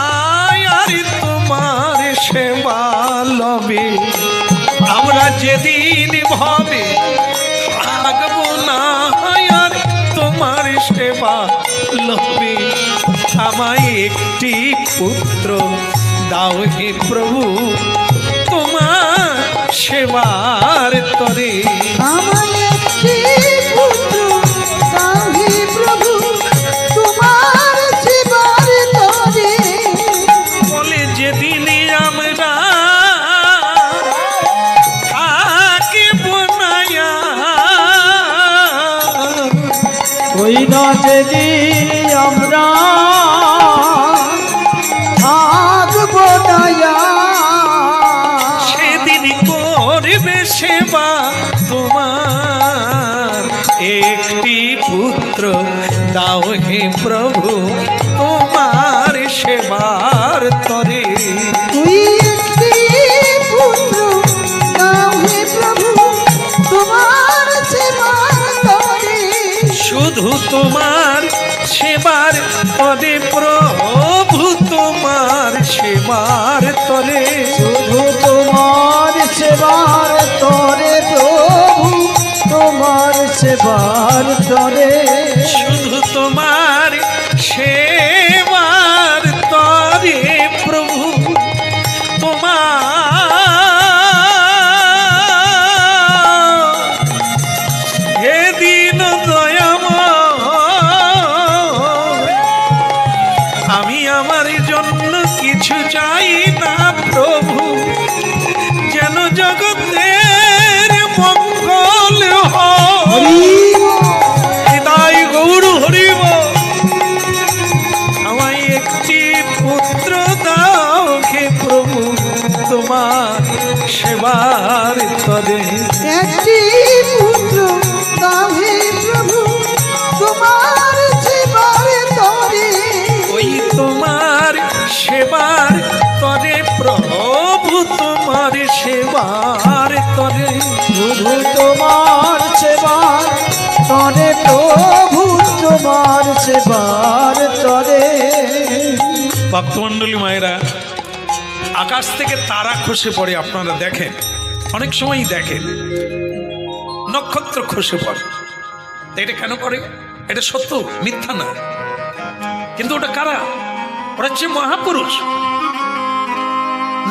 আর তোমার সেবা লবে, আমরা যেদিন ভাবে থাকব না আর তোমার সেবা লবে, আমায় একটি পুত্র দাও হে প্রভু, তোমার সেবার তরে। আমায় একটি পুত্র দাও হে প্রভু, তোমার সেবার তরে। বলে যেদিন আমরা থাকিব না, ওই না যেদিন আমরা থাকব না, সেদিন করবে সেবা তোমার। একটি পুত্র দাও হে প্রভু, তোমার সেবার তরে। তুই একটি পুত্র দাও হে প্রভু, তোমার সেবার তরে। শুধু তোমার সেবার তরে প্রভু, তোমার সেবার তরে। শুধু তোমার সেবার তরে প্রভু, তোমার সেবার তরে। শুধু তোমার সেবার তরে প্রভু, তোমার হে দিন দয়াময়। আমি আমার জন্য কিছু চাই না প্রভু, যেন জগতের মঙ্গল হয়। সেবার তরে, শুধু তোমার সেবার তরে প্রভু, তোমার সেবার তরে। ভক্তমণ্ডলী মায়েরা, আকাশ থেকে তারা খসে পড়ে, আপনারা দেখেন, অনেক সময়ই দেখেন নক্ষত্র খসে পড়ে। এটা কেন করে? এটা সত্য, মিথ্যা না। কিন্তু ওটা কারা? ওরা হচ্ছে মহাপুরুষ,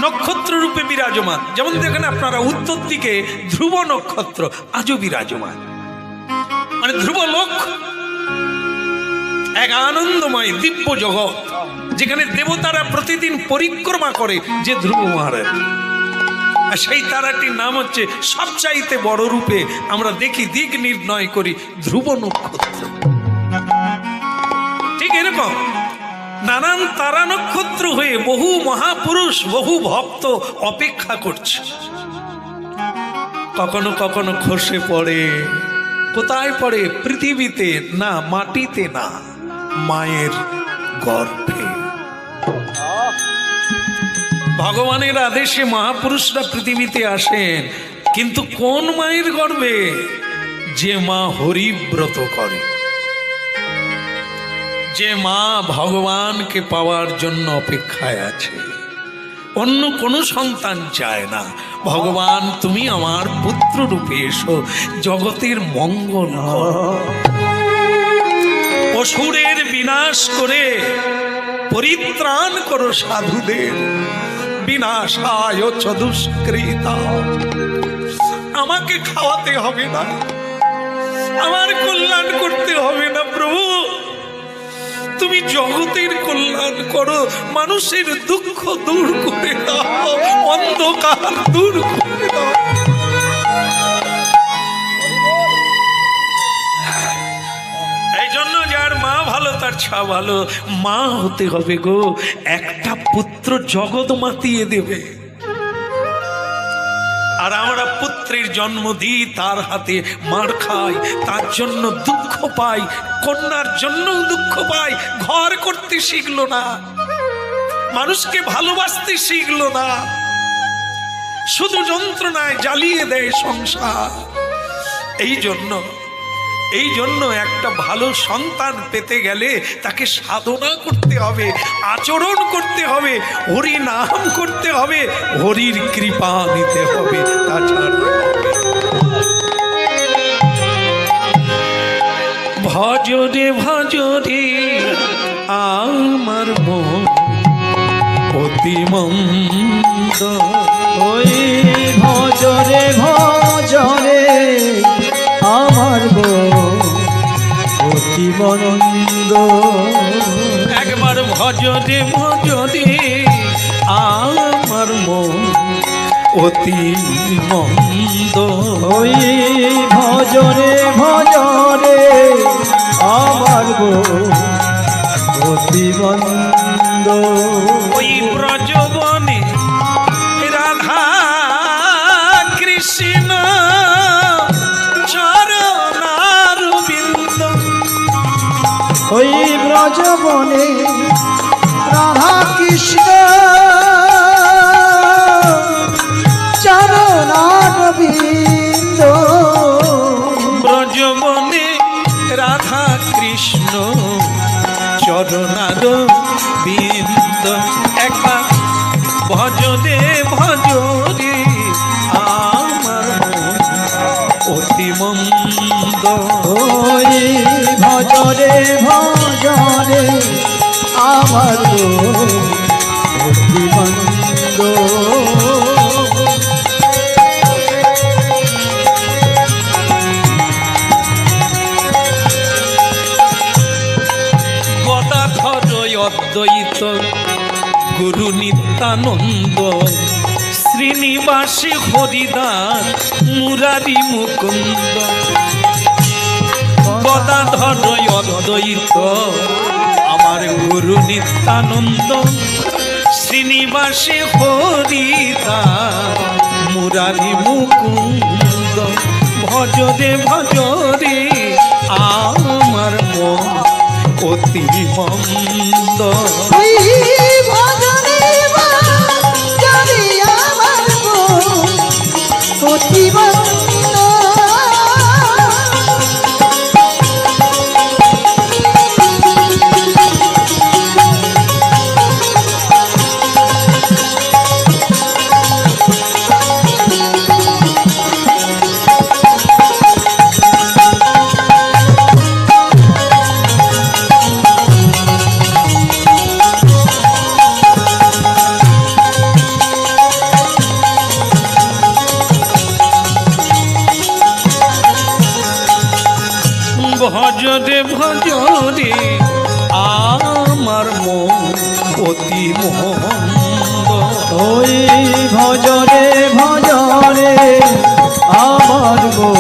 নক্ষত্র রূপে বিরাজমান। যেমন দেখেন আপনারা উত্তর দিকে ধ্রুব নক্ষত্র আজও বিরাজমান, মানে ধ্রুব লোক, এক আনন্দময় দিব্য জগৎ, যেখানে দেবতারা প্রতিদিন পরিক্রমা করে যে ধ্রুব মহারাজ। আর সেই তারাটির নাম হচ্ছে সবচাইতে বড় রূপে আমরা দেখি, দিক নির্ণয় করি, ধ্রুব নক্ষত্র। ঠিক এরকম নানান তারা নক্ষত্র হয়ে বহু মহাপুরুষ, বহু ভক্ত অপেক্ষা করছে। কখনো কখনো খসে পড়ে। কোথায় পড়ে? পৃথিবীতে না, মাটিতে না, মায়ের গর্ভে। ভগবানের আদেশে মহাপুরুষরা পৃথিবীতে আসেন, কিন্তু কোন মায়ের গর্ভে? যে মা হরিব্রত করে, যে মা ভগবানকে পাওয়ার জন্য অপেক্ষায় আছে, অন্য কোনো সন্তান চায় না। ভগবান, তুমি আমার পুত্র রূপে এসো, জগতের মঙ্গল করো। অসুরের বিনাশ করে পরিত্রাণ করো সাধুদের, বিনাশায় চ দুষ্কৃতা। আমাকে খাওয়াতে হবে না, আমার কল্যাণ করতে হবে না প্রভু, তুমি জগতের কল্যাণ করো, মানুষের দুঃখ দূর করে দাও, অন্ধকার দূর করে দাও। এই জন্য যার মা ভালো তার ছা ভালো। মা হতে হবে গো, একটা পুত্র জগৎ মাতিয়ে দেবে। আর আমরা পুত্রের জন্ম দিই, তার হাতে মার খাই, তার জন্য দুঃখ পাই, কন্যার জন্য দুঃখ পাই। ঘর করতে শিখলো না, মানুষকে ভালোবাসতে শিখলো না, শুধু যন্ত্রণায় জ্বালিয়ে দেয় সংসার। এই জন্য একটা ভালো সন্তান পেতে গেলে তাকে সাধনা করতে হবে, আচরণ করতে হবে, হরি নাম করতে হবে, হরির কৃপা নিতে হবে, তাছাড়া ভজরে ভজরে আমার মন অতি মন্দ, ওই ভজরে ভজরে আমার গো অতি মনন্দ। একবার ভজরে ভজরে আমার মন অতি মন্দ, ওই ভজরে ভজরে আমার গো অতি মন্দ। ওই ব্রজবনে রাধা কৃষ্ণ চরণার বিন্দ, ওই ব্রজবনে রাধা কৃষ্ণ চরণারবিন্দ। ব্রজবনে রাধা কৃষ্ণ চরণার বিন্দ। একবার ভজরে ভজরে আমার মন অতি মন্দ, ওই ভজরে ভজরে আমার গো অতি মন্দ। গদাধর অদ্বৈত গুরু নিত্যানন্দ, শ্রীনিবাসী হরিদাস মুরারি মুকুন্দ। গদাধর অদ্বৈত আমার গুরু নিত্যানন্দ, শ্রীনিবাসী হরিদাস মুরারি মুকুন্দ। ভজরে ভজরে আমার মন অতি মন্দ, ওই ভজরে ভজরে আমার মন অতি মন্দ। ওই ভজরে ভজরে আমার গো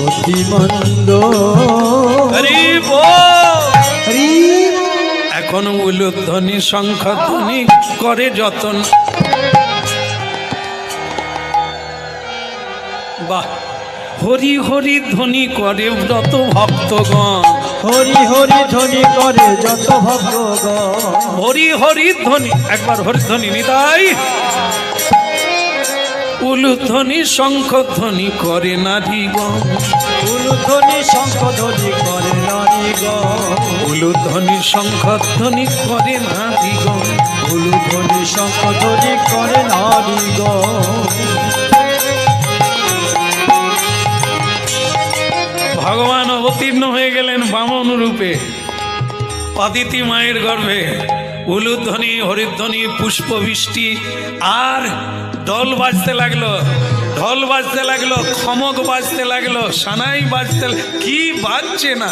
অতি মন্দ। হরি বল। হরি এখন উলুধ্বনি শঙ্খধ্বনি করে যতন। বাহ, হরি হরি ধ্বনি করে যত ভক্তগণ। হরি হরি ধ্বনি করে যত ভক্তগণ। হরি হরি ধ্বনি, একবার হরিধ্বনি নিতাই। উলুধ্বনি শঙ্খধ্বনি করে নারীগণ। উলুধ্বনি শঙ্খধ্বনি করে নারীগণ। উলুধ্বনি শঙ্খধ্বনি করে নারীগণ। উলুধ্বনি শঙ্খধ্বনি করে নারীগণ। ভগবান অবতীর্ণ হয়ে গেলেন বামন রূপে অদিতি মায়ের গর্ভে। উলুধ্বনি হরিধ্বনি পুষ্পবৃষ্টি আর ঢোল বাজতে লাগলো, ঢোল বাজতে লাগলো, খমক বাজতে লাগলো, সানাই বাজতে কি বাজছে না,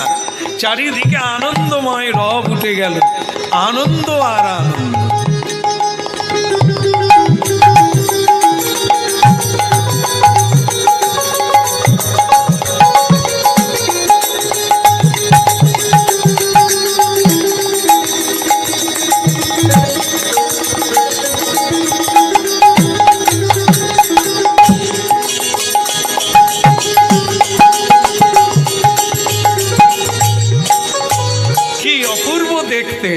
চারিদিকে আনন্দময় রব উঠে গেল। আনন্দ আর আনন্দ। দেখতে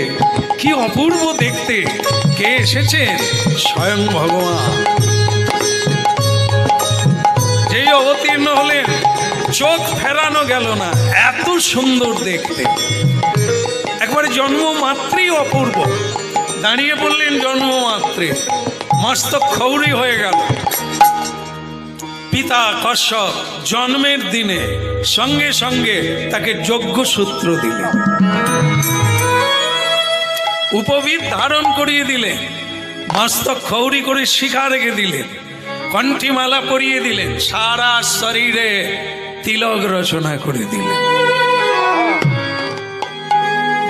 কি অপূর্ব দেখতে। কে এসেছেন? স্বয়ং ভগবান। যেই অবতীর্ণ হলেন চোখ ফেরানো গেল না, এত সুন্দর দেখতে। একবারে জন্ম মাত্রই অপূর্ব। দাঁড়িয়ে পড়লেন জন্ম মাত্রে, মস্তক খৌরি হয়ে গেল। পিতা কশ্যপ জন্মের দিনে সঙ্গে সঙ্গে তাকে যজ্ঞসূত্র দিলেন, উপবীত ধারণ করিয়ে দিলেন, মস্তক খৌরি করে শিখা রেখে দিলেন, কণ্ঠিমালা পরিয়ে দিলেন, সারা শরীরে তিলক রচনা করে দিলেন।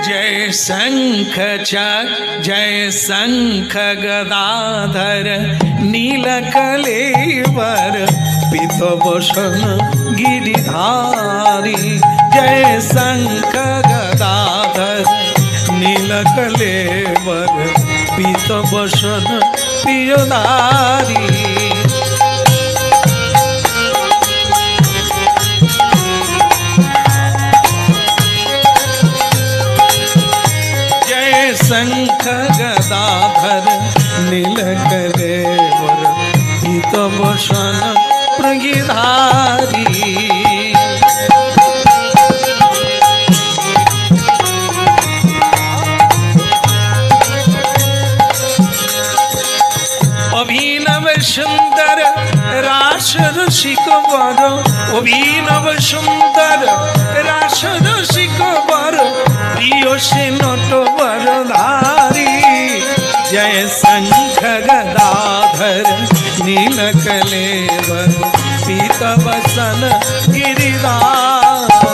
जय शंख चक्र जय शंख गदाधर नीलकलेवर पीतभूषण गिरिधारी। जय शंख गदाधर नीलकलेवर पीतभूषण प्रियधारी। शंख गदाधर नीलकलेवर पीतभूषण प्रियधारी। अभिनव सुंदर रास रसिक वर, अभिनव सुंदर रास रसिक वर, प्रिय से नटवर धारी। जय शंख गदाधर नीलकलेवर पीतभूषण गिरिधारी।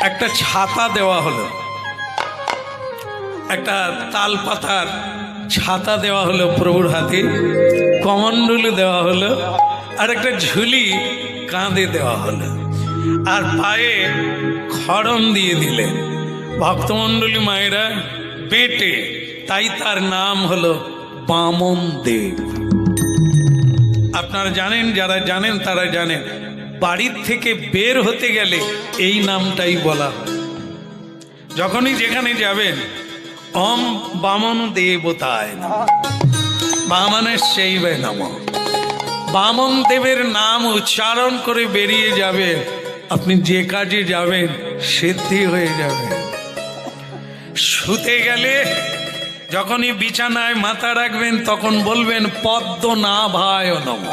একটা ছাতা দেওয়া হলো, একটা তাল পাতার ছাতা দেওয়া হলো প্রভুর হাতে, কমণ্ডলু দেওয়া হলো, আর একটা ঝুলি কাঁধে দেওয়া হলো, আর পায়ে খড়ম দিয়ে দিলেন। ভক্তমণ্ডলী মায়েরা বেটে, তাই তার নাম হলো বামন দেব। আপনারা জানেন, যারা জানেন তারা জানেন, বাড়ির থেকে বের হতে গেলে এই নামটাই বলা হয়। যখনই যেখানে যাবেন ওম বামন দেবতায় নমঃ, বামনের সেইবে নমঃ, বামন দেবের নাম উচ্চারণ করে বেরিয়ে যাবেন, আপনি যে কাজে যাবেন সিদ্ধি হয়ে যাবে। শুতে গেলে যখনই বিছানায় মাথা রাখবেন তখন বলবেন পদ্মনাভায় নমঃ।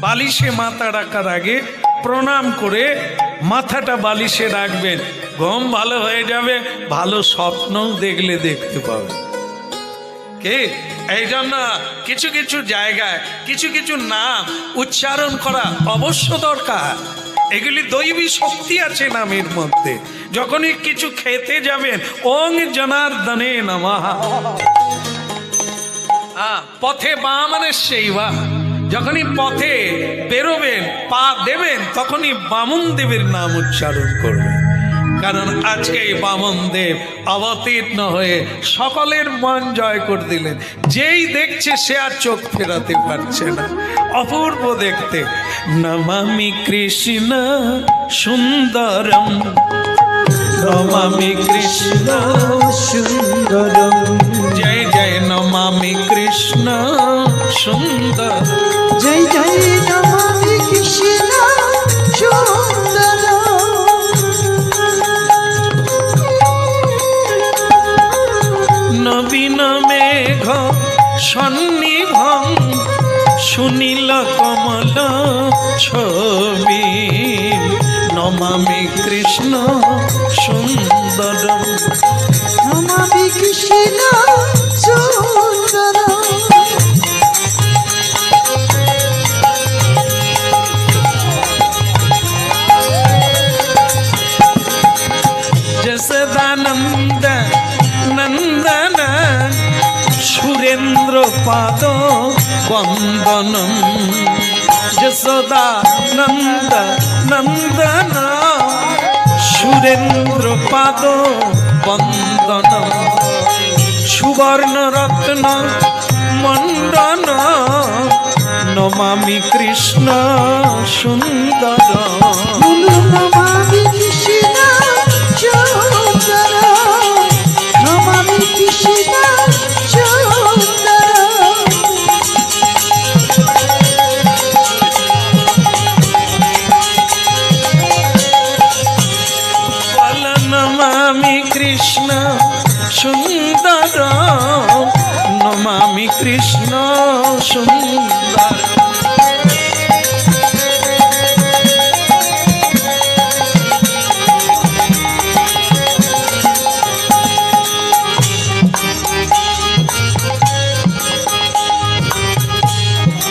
বালিশে মাথা রাখার আগে প্রণাম করে মাথাটা বালিশে রাখবেন, ঘুম ভালো হয়ে যাবে, ভালো স্বপ্নও দেখলে দেখতে পাবেন। কে এই জন্য কিছু কিছু জায়গায় কিছু কিছু নাম উচ্চারণ করা অবশ্য দরকার। এগুলি দৈবী শক্তি আছে নামের মধ্যে। যখনই কিছু খেতে যাবেন, ওং জনার্দনে নমঃ। পথে বা মানে সেই বা, যখনই পথে বেরোবেন, পা দেবেন, তখনই বামন দেবের নাম উচ্চারণ করবেন। কারণ আজকে এই বামন দেব অবতীর্ণ হয়ে সকলের মন জয় করে দিলেন। যেই দেখছে সে আর চোখ ফেরাতে পারছে না, অপূর্ব দেখতে। নমামি কৃষ্ণ সুন্দরম, নমামি কৃষ্ণ সুন্দরম, জয় জয় নমামি কৃষ্ণ সুন্দর, জয় জয় নমামি কৃষ্ণ সুন্দর। নবীন মেঘ সন্নিভং সুনীল কমল ছবি, নমামি কৃষ্ণ সুন্দরম। নমামি কৃষ্ণ সুন্দর। যশোদানন্দ নন্দন সুরেন্দ্র পাদ বন্দনম, যশোদানন্দ নন্দন সুরেন্দ্র পাদ বন্দনম, সুবর্ণ রত্ন মণ্ডন নমামি কৃষ্ণ সুন্দর। নমামি কৃষ্ণ সুন্দর। নমামি কৃষ্ণ সুন্দর। বল নমামি কৃষ্ণ সুন্দর, নমামি কৃষ্ণ সুন্দর।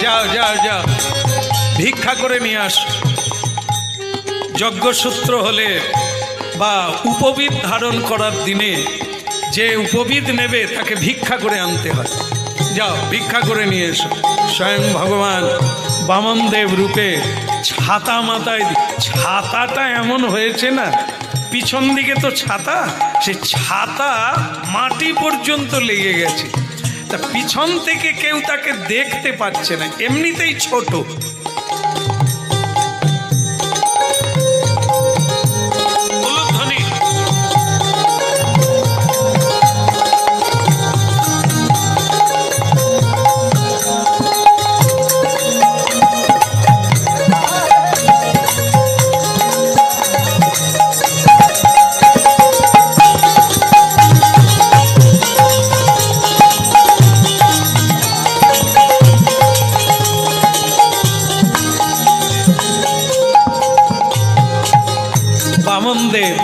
যাও যাও যাও, ভিক্ষা করে নিয়ে আস। যজ্ঞসূত্র হলে বা উপবিদ ধারণ করার দিনে যে উপবিদ নেবে তাকে ভিক্ষা করে আনতে হয়। যাও ভিক্ষা করে নিয়ে এসো। স্বয়ং ভগবান বামনদেব রূপে ছাতা মাথায়, ছাতাটা এমন হয়েছে না, পিছন দিকে তো ছাতা, সে ছাতা মাটি পর্যন্ত লেগে গেছে। তা পিছন থেকে কেউ তাকে দেখতে পাচ্ছে না, এমনিতেই ছোট। উলুধ্বনি। বামনদেব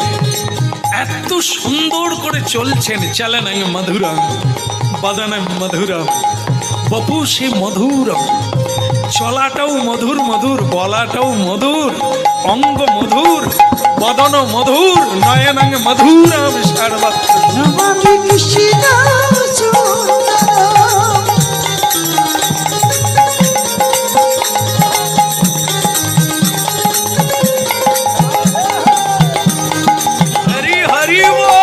এত সুন্দর করে চলছেন, চালানাং মধুরম বদনাং মধুরম বপু সে মধুরম। চলাটাও মধুর মধুর, বলাটাও মধুর, অঙ্গ মধুর, বদন মধুর, নয়নাং মধুরম সর্বত্র। নমামি কৃষ্ণ সুন্দর। হরি হরি বল।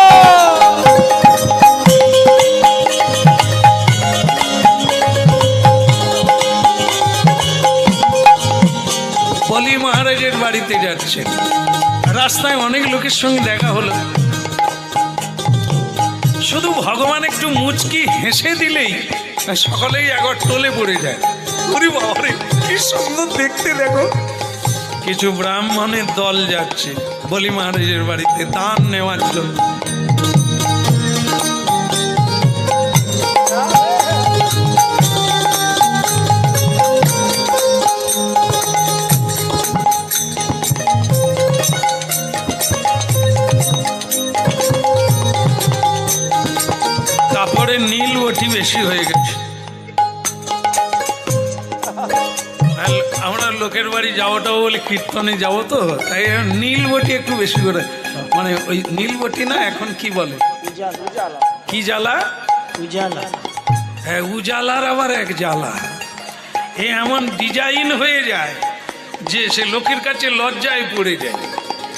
বলি মহারাজের বাড়িতে যাচ্ছেন, রাস্তায় অনেক লোকের সঙ্গে দেখা হলো। শুধু ভগবান একটু মুচকি হেসে দিলেই সকলেই একবার টলে পড়ে যায়। ওরে বাবারে, কি সুন্দর দেখতে দেখো। কিছু ব্রাহ্মণের দল যাচ্ছে বলি মহারাজের বাড়িতে দান নেওয়ার জন্য। করে নীল বটি বেশি হয়ে গেছে। আমরা লোকের বাড়ি যাওয়াটাও বলে কীর্তনে যাবো তো, তাই নীল বটি একটু বেশি করে, মানে ওই নীল বটি না, এখন কি বলে, কি জ্বালা, উজালা। হ্যাঁ উজালার আবার এক জ্বালা। এ এমন ডিজাইন হয়ে যায় যে সে লোকের কাছে লজ্জায় পড়ে যায়।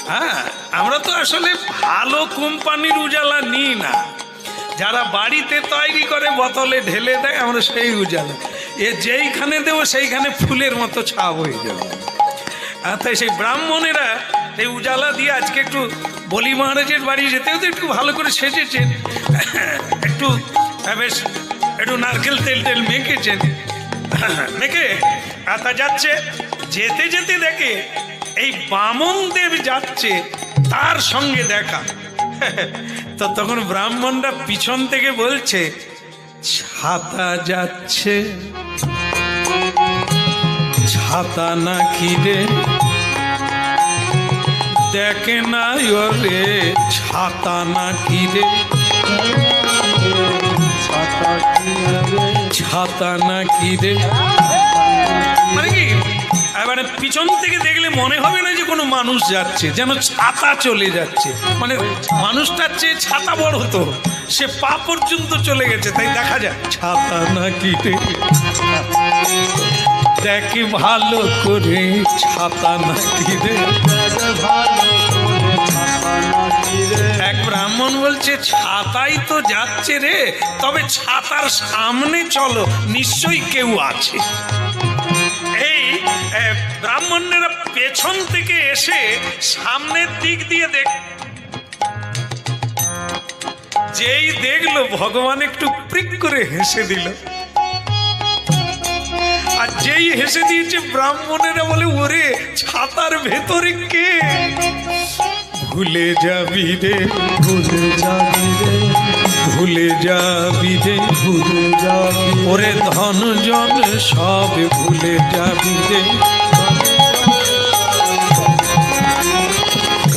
হ্যাঁ, আমরা তো আসলে ভালো কোম্পানির উজালা নিই না, যারা বাড়িতে তৈরি করে বোতলে ঢেলে দেয় আমরা সেই উজালা, এ যেইখানে দেবো সেইখানে ফুলের মতো ছাপ হয়ে যাবে। আর তাই সেই ব্রাহ্মণেরা এই উজালা দিয়ে আজকে একটু বলি মহারাজের বাড়ি যেতেও তো একটু ভালো করে সেজেছেন, একটু বেশ একটু নারকেল তেল টেল মেখেছেন, মেখে তা যাচ্ছে। যেতে যেতে দেখে এই বামন দেব যাচ্ছে, তার সঙ্গে দেখা। তো তখন ব্রাহ্মণরা পিছন থেকে বলছে, ছাতা যাচ্ছে, ছাতা না কি রে, দেখে না রে, ছাতা না কি রে, ছাতা না কি রে। মানে কি, এবারে পিছন থেকে দেখলে মনে হবে না যে কোনো মানুষ যাচ্ছে, যেন ছাতা চলে যাচ্ছে। মানে মানুষটার চেয়ে ছাতা বড় হতো, সে পা পর্যন্ত চলে গেছে, তাই দেখা যায় ছাতা না কি রে, দেখে ভালো করে, ছাতা না কি রে। এক ব্রাহ্মণ বলছে, ছাতাই তো যাচ্ছে রে, তবে ছাতার সামনে চলো, নিশ্চয়ই কেউ আছে। এই ব্রাহ্মণেরা পেছন থেকে এসে সামনের দিক দিয়ে যেই দেখলো, ভগবান একটু প্রিক করে হেসে দিল। আর যেই হেসে দিয়েছে, ব্রাহ্মণেরা বলে, ওরে ছাতার ভেতরে কে, ভুলে যাবি রে, ভুলে যাবি রে, ভুলে যাবি রে, ভুলে যাবি ওরে ধন জন সব ভুলে যাবি রে,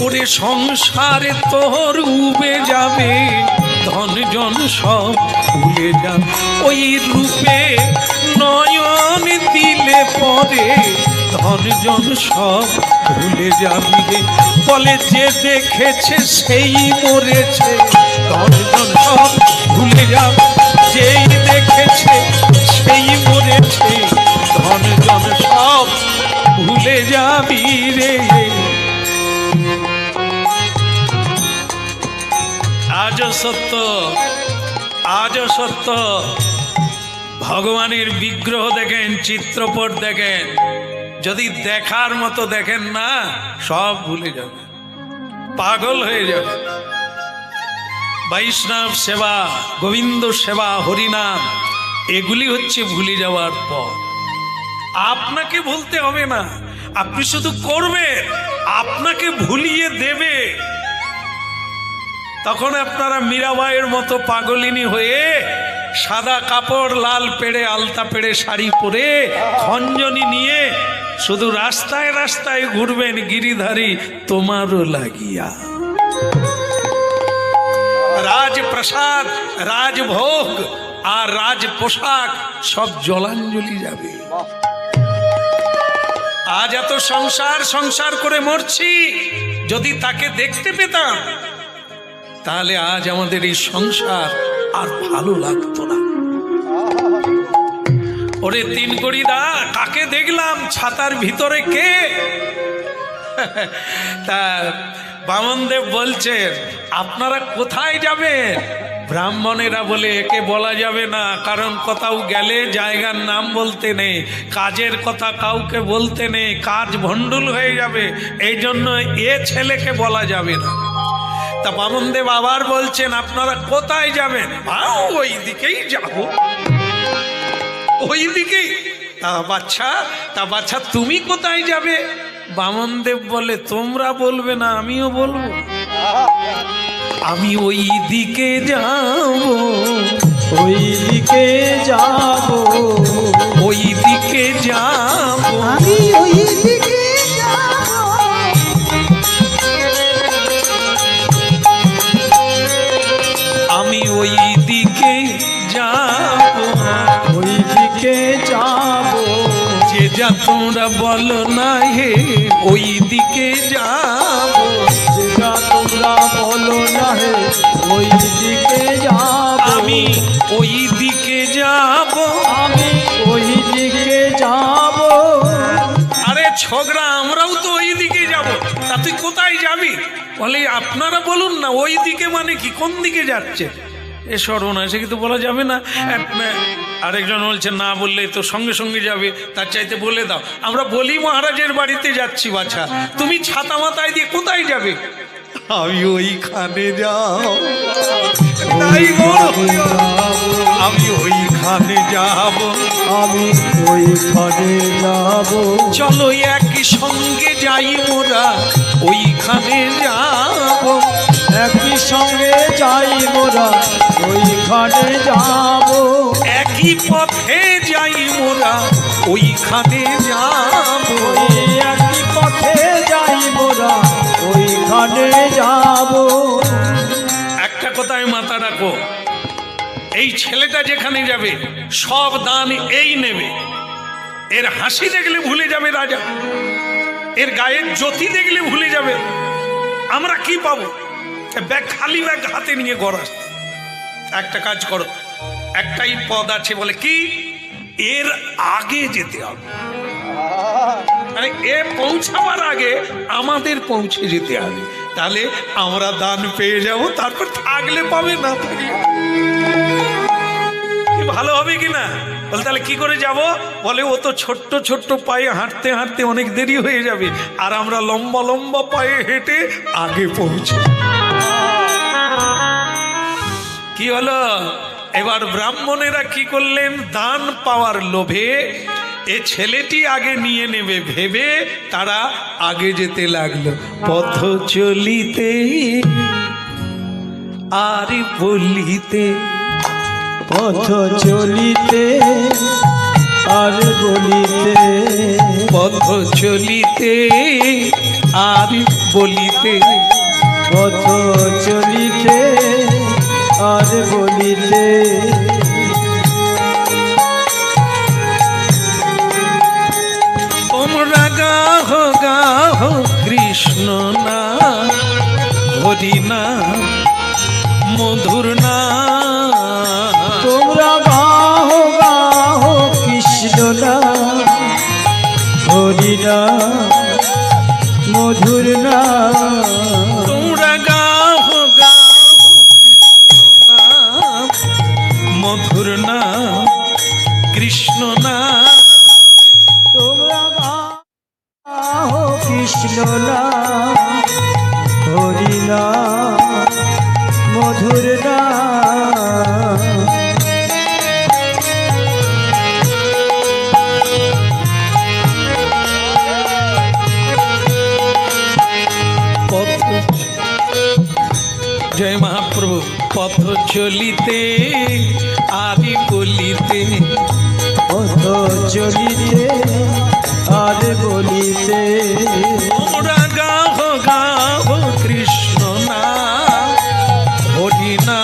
ওরে সংসারে তোর উবে যাবে, ধন জন সব ভুলে যাবে, ওই রূপে নয়ন দিলে পরে, ধন জন সব ভুলে যাবি রে। বলে যে দেখেছে সেই মরেছে, ধন জন সব ভুলে যাবে, যেই দেখেছে সেই মরেছে, ধন জন সব ভুলে যাবি রে। আজও সত্য, আজও সত্য, ভগবানের বিগ্রহ দেখেন, চিত্রপট দেখেন, যদি দেখার মতো দেখেন না, সব ভুলে যাবে, পাগল হয়ে যাবে। বৈষ্ণব সেবা, গোবিন্দ সেবা, হরিনাম, এগুলি হচ্ছে ভুলে যাওয়ার পর। আপনাকে ভুলতে হবে না, আপনি শুধু করবেন, আপনাকে ভুলিয়ে দেবে। তখন আপনারা মীরাবাইয়ের মতো পাগলিনী হয়ে সাদা কাপড়, লাল পেড়ে, আলতা পেড়ে শাড়ি পরে, খঞ্জনি নিয়ে শুধু রাস্তায় রাস্তায় ঘুরবেন, গিরিধারী তোমারও লাগিয়া। রাজপ্রাসাদ, রাজভোগ আর রাজ পোশাক সব জলাঞ্জলি যাবে। আজ এত সংসার সংসার করে মরছি, যদি তাকে দেখতে পেতাম তাহলে আজ আমাদের এই সংসার আর ভালো লাগতো না। ওরে তিন গড়িদা, কাকে দেখলাম ছাতার ভিতরে, কে? তা বামনদেব বলছেন, আপনারা কোথায় যাবেন? ব্রাহ্মণেরা বলে, একে বলা যাবে না, কারণ কোথাও গেলে জায়গার নাম বলতে নেই, কাজের কথা কাউকে বলতে নেই, কাজ ভণ্ডুল হয়ে যাবে, এই জন্য এ ছেলেকে বলা যাবে না। তা বামনদেব আবার বলছেন, আপনারা কোথায় যাবেন? ওই দিকেই যাব, ওই দিকেই। তা বাচ্চা তুমি কোথায় যাবে? বামনদেব বলে, তোমরা বলবে না, আমিও বলবো, আমি ওই দিকে যাব, ওই দিকে যাব, ওই দিকে যাব, আমি ওই দিকে যাব, আমি ওই দিকে যা তোমরা বলো না হে ওই দিকে যাব, যেটা তোমরা বলো না হে ওই দিকে যাব, আমি ওই দিকে যাব। আমি ওই দিকে যাব। আরে ছোকরা, আমরাও তো ওই দিকে যাব, তা তুই কোথায় যাবি? বলে আপনারা বলুন না ওই দিকে মানে কি, কোন দিকে যাচ্ছে? এ সর্বনাশ, সে কিন্তু বলা যাবে না। আরেকজন বলছে না বললে তো সঙ্গে সঙ্গে যাবে, তার চাইতে বলে দাও। আমরা বলি মহারাজের বাড়িতে যাচ্ছি। বাছা, তুমি ছাতা মাথায় দিয়ে কোথায় যাবে? আমি ওইখানে যাব। তাই গো, আমি ওইখানে যাব। আমি ওইখানে যাব। চলো একই সঙ্গে যাই মোরা ওইখানে যাব। একই সঙ্গে যাই মোরা ওইখানে যাব। একই পথে যাই মোরা ওইখানে যাব। একই পথে যাই মোরা ওইখানে যাব। একটা কথায় মাথা রাখো, এই ছেলেটা যেখানে যাবে সব দান এই নেবে। এর হাসি দেখলে ভুলে যাবে রাজা, এর গায়ের জ্যোতি দেখলে ভুলে যাবে। আমরা কি পাবো? ব্যাগ, খালি ব্যাগ হাতে নিয়ে ঘর আসতে। একটা কাজ করো, একটাই পদ আছে, বলে কি এর আগে যেতে হবে। মানে এ পৌঁছাবার আগে আমাদের পৌঁছে যেতে হবে, তাহলে আমরা দান পেয়ে যাব। তারপর থাকলে পাবে, না থাকলে কি ভালো হবে কিনা? বলে তাহলে কি করে যাব? বলে ও তো ছোট্ট ছোট্ট পায়ে হাঁটতে হাঁটতে অনেক দেরি হয়ে যাবে, আর আমরা লম্বা লম্বা পায়ে হেঁটে আগে পৌঁছে। কি হলো? এবার ব্রাহ্মণেরা কি করলেন? দান পাওয়ার লোভে এ ছেলেটি আগে নিয়ে নেবে ভেবে তারা আগে যেতে লাগলো। পথ চলিতে আর বলিতে, পথ চলিতে আর বলিতে, পথ চলিতে আর বলিতে, পথ চলিতে আর বলিতে। তোমরা গাহ গাহ কৃষ্ণ না, হরি না, মধুর না। তোমরা গাহ গাহ কৃষ্ণ না, হরি না, মধুর না। তোমরা গাহ গাহ মধুর না, কৃষ্ণ না। তোমরা গাহ কৃষ্ণ না, হরি না, মধুর না। জয় মহাপ্রভু। পথ চলিতে আরি বলিতে, পথ চলিতে আর বলিতে। তোমরা গাহ গাহ কৃষ্ণ না, হরি না,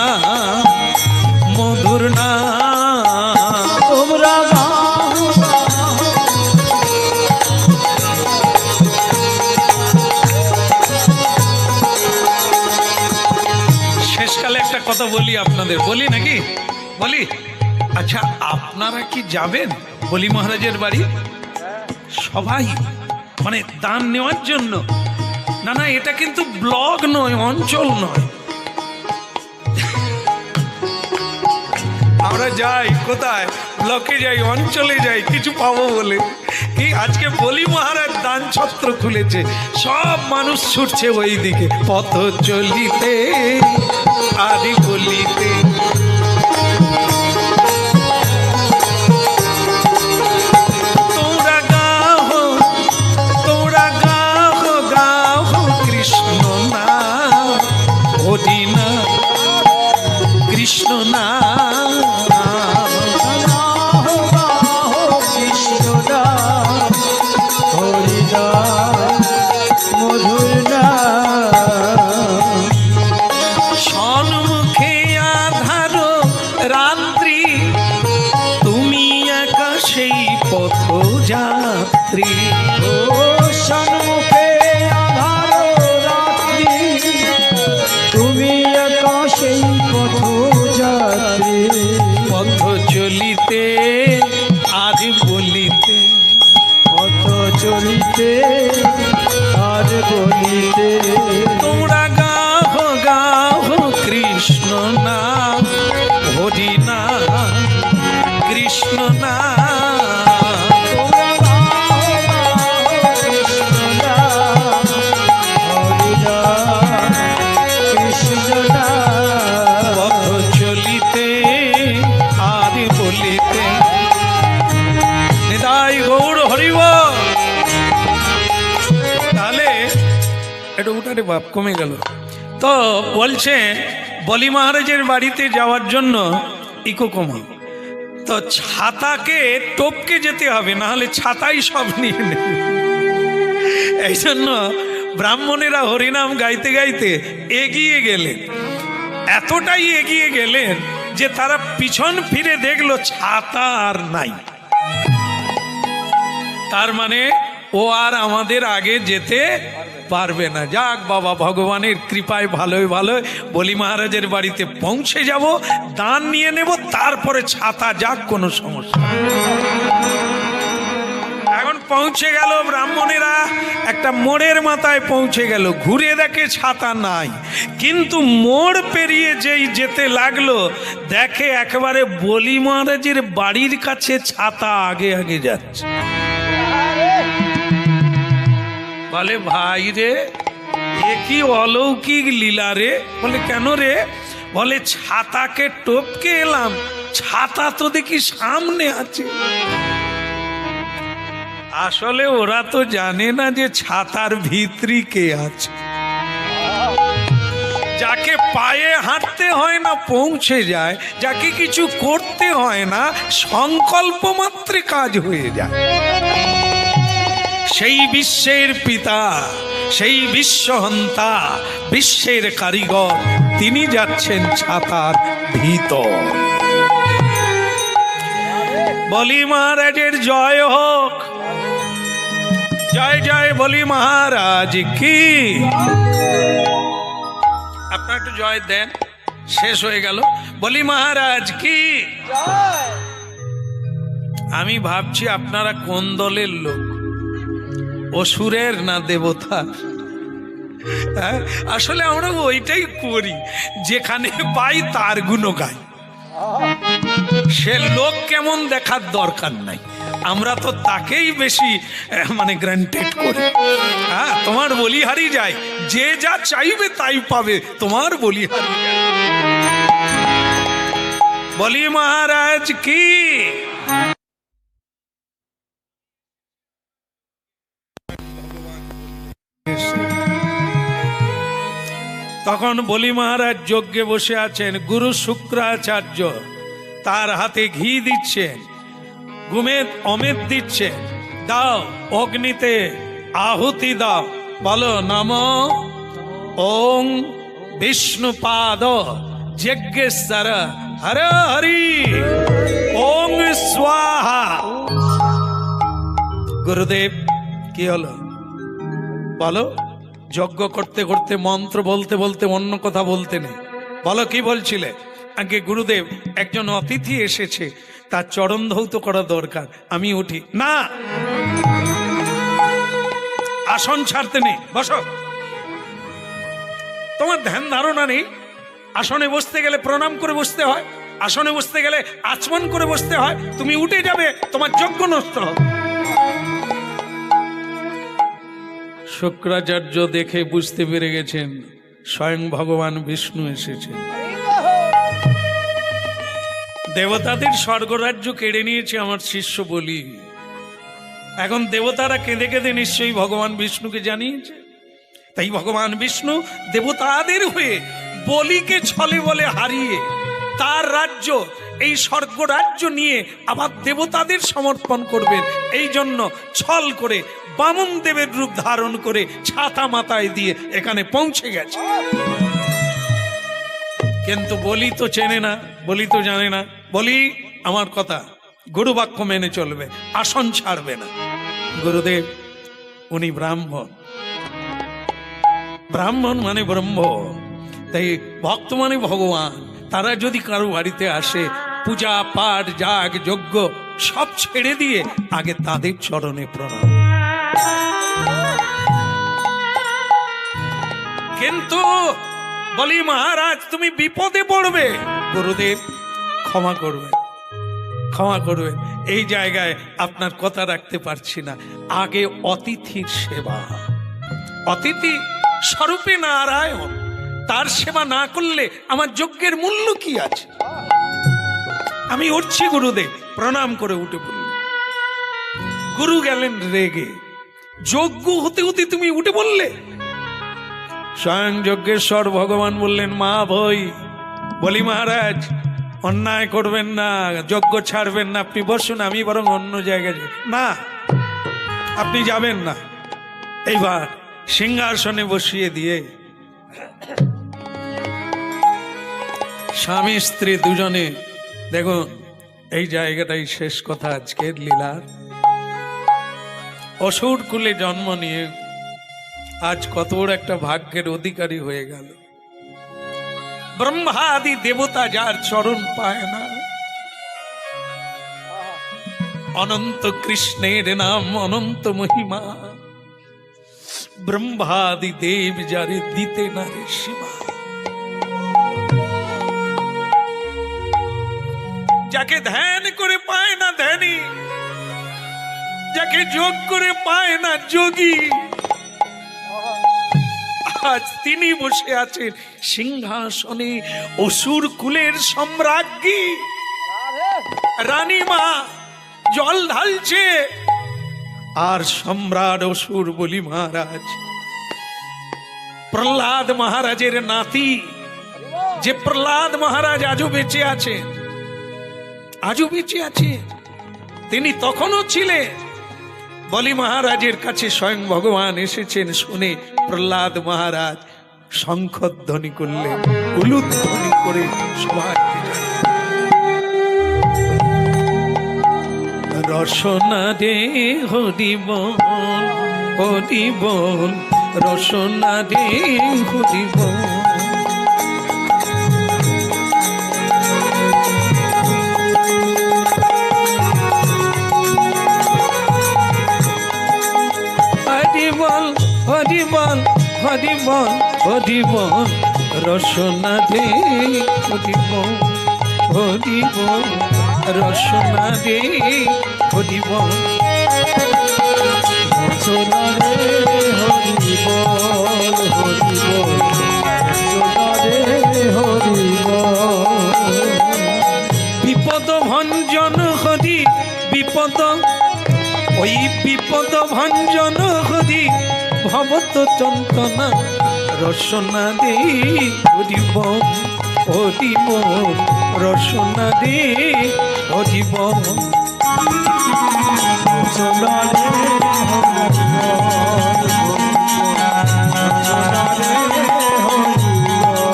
মধুর না। তোমরা গাহ শেষকালে একটা কথা বলি আপনাদের, বলি নাকি? বলি। আচ্ছা, আপনারা কি যাবেন বলি মহারাজের বাড়ি? সবাই মানে দান নেওয়ার জন্য? না না, এটা কিন্তু ব্লক নয়, অঞ্চল নয়। আমরা যাই কোথায়? ব্লকে যাই, অঞ্চলে যাই, কিছু পাবো বলে। কি আজকে বলি মহারাজ দান ছত্র খুলেছে, সব মানুষ ছুটছে ওই দিকে। পথ চলিতে আরি বলিতে, তোমরা গাহ, তোমরা গাহ গাহ কৃষ্ণ না, হরি না, কৃষ্ণ না। কৃষ্ণ না, হরি না, মধুর না। সম্মুখে আধার রাত্রি, তুমি একা সেই পথ যাত্রী। কৃষ্ণ না তোমরা গাও কৃষ্ণ নাম, হরি নাম কৃষ্ণ নাম। পথ চলিতে আর বলিতে নিতাই গৌর হরিব। তাহলে একটু উঠারে বাপ কমে গেল। তো বলছে বলি মহারাজের বাড়িতে যাওয়ার জন্য ইকো কমা, তো ছাতাকে টপকে যেতে হবে, না হলে ছাতাই সব নিয়ে নেবে। এই জন্য ব্রাহ্মণেরা হরিনাম গাইতে গাইতে এগিয়ে গেলেন, এতটাই এগিয়ে গেলেন যে তারা পিছন ফিরে দেখলো ছাতা আর নাই। তার মানে ও আর আমাদের আগে যেতে পারবে না। যাক বাবা, ভগবানের কৃপায় ভালোই ভালো বলি মহারাজের বাড়িতে পৌঁছে যাব, দান নিয়ে নেব, তারপরে ছাতা যাক, কোনো সমস্যা নেই। এখন পৌঁছে গেল ব্রাহ্মণেরা, একটা মোড়ের মাথায় পৌঁছে গেল, ঘুরে দেখে ছাতা নাই। কিন্তু মোড় পেরিয়ে যেই যেতে লাগলো, দেখে একেবারে বলি মহারাজের বাড়ির কাছে ছাতা আগে আগে যাচ্ছে। বলে ভাই রে, এ কি অলৌকিক লীলা রে। বলে কেন রে? বলে ছাতাকে টপকে এলাম, ছাতা তো দেখি সামনে আছে। আসলে ওরা তো জানে না যে ছাতার ভিতরি কে আছে। যাকে পায়ে হাঁটতে হয় না পৌঁছে যায়, যাকে কিছু করতে হয় না সংকল্প মাত্রে কাজ হয়ে যায়, সেই বিশ্বের পিতা, সেই বিশ্বহন্তা, বিশ্বের কারিগর, তিনি যাচ্ছেন ছাতার ভিতর। বলি মহারাজের জয় হোক, জয় জয় বলি মহারাজ কি। আপনার একটু জয় দেন, শেষ হয়ে গেল। বলি মহারাজ কি। আমি ভাবছি আপনারা কোন দলের লোক, অসুরের না দেবতার? আসলে আমরা ওইটাই করি, যেখানে পাই তার গুণ গাই। সে লোক কেমন দেখার দরকার নাই, আমরা তো তাকেই বেশি মানে গ্রান্টেড করি। হ্যাঁ, তোমার বলিহারি যায়, যে যা চাইবে তাই পাবে, তোমার বলিহারি যায়। বলি মহারাজ কি। তখন বলি মহারাজ যজ্ঞে বসে আছেন, গুরু শুক্রাচার্য তার হাতে ঘি দিচ্ছেন, গুমেদ অমেদ দিচ্ছেন। দাও অগ্নিতে আহুতি দাও, বলো নম ওং বিষ্ণুপাদ যজ্ঞেশ্বর হর হরি ওং স্বাহা। গুরুদেব কি হলো বলো? যজ্ঞ করতে করতে মন্ত্র বলতে বলতে অন্য কথা বলতে নেই। বলো কি বলছিলে? আগে গুরুদেব, একজন অতিথি এসেছে, তার চরণ ধৌত করা দরকার, আমি উঠি না। আসন ছাড়তে নেই, বসো। তোমার ধ্যান ধারণা নেই, আসনে বসতে গেলে প্রণাম করে বসতে হয়, আসনে বসতে গেলে আচমন করে বসতে হয়। তুমি উঠে যাবে, তোমার যজ্ঞ নষ্ট হবে। শুক্রাচার্য দেখে বুঝতে পেরে গেছেন স্বয়ং ভগবান বিষ্ণু এসেছেন। দেবতাদের স্বর্গরাজ্য কেড়ে নিয়েছে আমার শিষ্য বলি। এখন দেবতারা কেঁদে কেঁদে নিশ্চয়ই ভগবান বিষ্ণুকে জানিয়েছে। তাই ভগবান বিষ্ণু দেবতাদের হয়ে বলিকে ছলে বলে হারিয়ে তার রাজ্য, এই স্বর্গ রাজ্য নিয়ে আবার দেবতাদের সমর্পণ করবেন। এই জন্য ছল করে বামন দেবের রূপ ধারণ করে ছাতা মাথায় দিয়ে এখানে পৌঁছে গেছে। কিন্তু বলি তো চেনে না, বলি তো জানে না। বলি আমার কথা গুরু বাক্য মেনে চলবে, আসন ছাড়বে না। গুরুদেব উনি ব্রাহ্মণ, ব্রাহ্মণ মানে ব্রহ্ম, তাই ভক্ত মানে ভগবান। তারা যদি কারো বাড়িতে আসে, পূজা পাঠ যাগ যজ্ঞ সব ছেড়ে দিয়ে আগে তাদের চরণে প্রণাম। কিন্তু বলি মহারাজ তুমি বিপদে পড়বে। গুরুদেব ক্ষমা করবে, ক্ষমা করবেন, এই জায়গায় আপনার কথা রাখতে পারছি না। আগে অতিথির সেবা, অতিথি স্বরূপে নারায়ণ, তার সেবা না করলে আমার যজ্ঞের মূল্য কি আছে? আমি উঠছি গুরুদেব, প্রণাম করে উঠে পড়লেন। গুরু গেলেন রেগে। যজ্ঞ হতে হতে তুমি উঠে বললে? স্বয়ং যজ্ঞেশ্বর ভগবান বললেন, মা ভই, বলি মহারাজ অন্যায় করবেন না, যজ্ঞ ছাড়বেন না, আপনি বসুন, আমি বরং অন্য জায়গায় যাই। না, আপনি যাবেন না। এইবার সিংহাসনে বসিয়ে দিয়ে স্বামী স্ত্রী দুজনে, দেখো এই জায়গাটাই শেষ কথা আজকের লীলার। অসুর কুলে জন্ম নিয়ে আজ কত বড় একটা ভাগ্যের অধিকারী হয়ে গেল। ব্রহ্মাদি দেবতা যার চরণ পায় না, অনন্ত কৃষ্ণের নাম অনন্ত মহিমা, ব্রহ্মাদি দেব যারে দিতে না রে সীমা। যাকে ধ্যান করে পায় না ধ্যানী, যাকে যোগ করে পায় না যোগী, আজ তিনি বসে আছেন সিংহাসনে, অসুর কুলের সম্রাজ্ঞী রানীমা জল ঢালছে, আর সম্রাট অসুর বলি মহারাজ, প্রহ্লাদ মহারাজের নাতি, যে প্রহ্লাদ মহারাজ আজও বেঁচে আছেন, আজও বেঁচে আছে, তিনি তখনও ছিলেন। বলি মহারাজের কাছে স্বয়ং ভগবান এসেছেন শুনে প্রহ্লাদ মহারাজ শঙ্খধ্বনি করলেন, উলুধ্বনি করে সবাই রসনা রে হরি বল, হরি বল, রসনা রে হরি বল। হরি বল, হরি বল, হরি বল, রসনা রে হরি বল, হরি বল, রসনা রে হরি বল, রসনা রে হরি বল, হরি বল, রসনা রে হরি বল। বিপদ ভঞ্জন হরি, বিপদ, ওই বিপদ ভঞ্জন হরি, ভবত চন্তনা, রসনা রে হরি বল, হরি বল, রসনা রে হরি বল। রসনা রে হরি বল, রসনা রে হরি বল।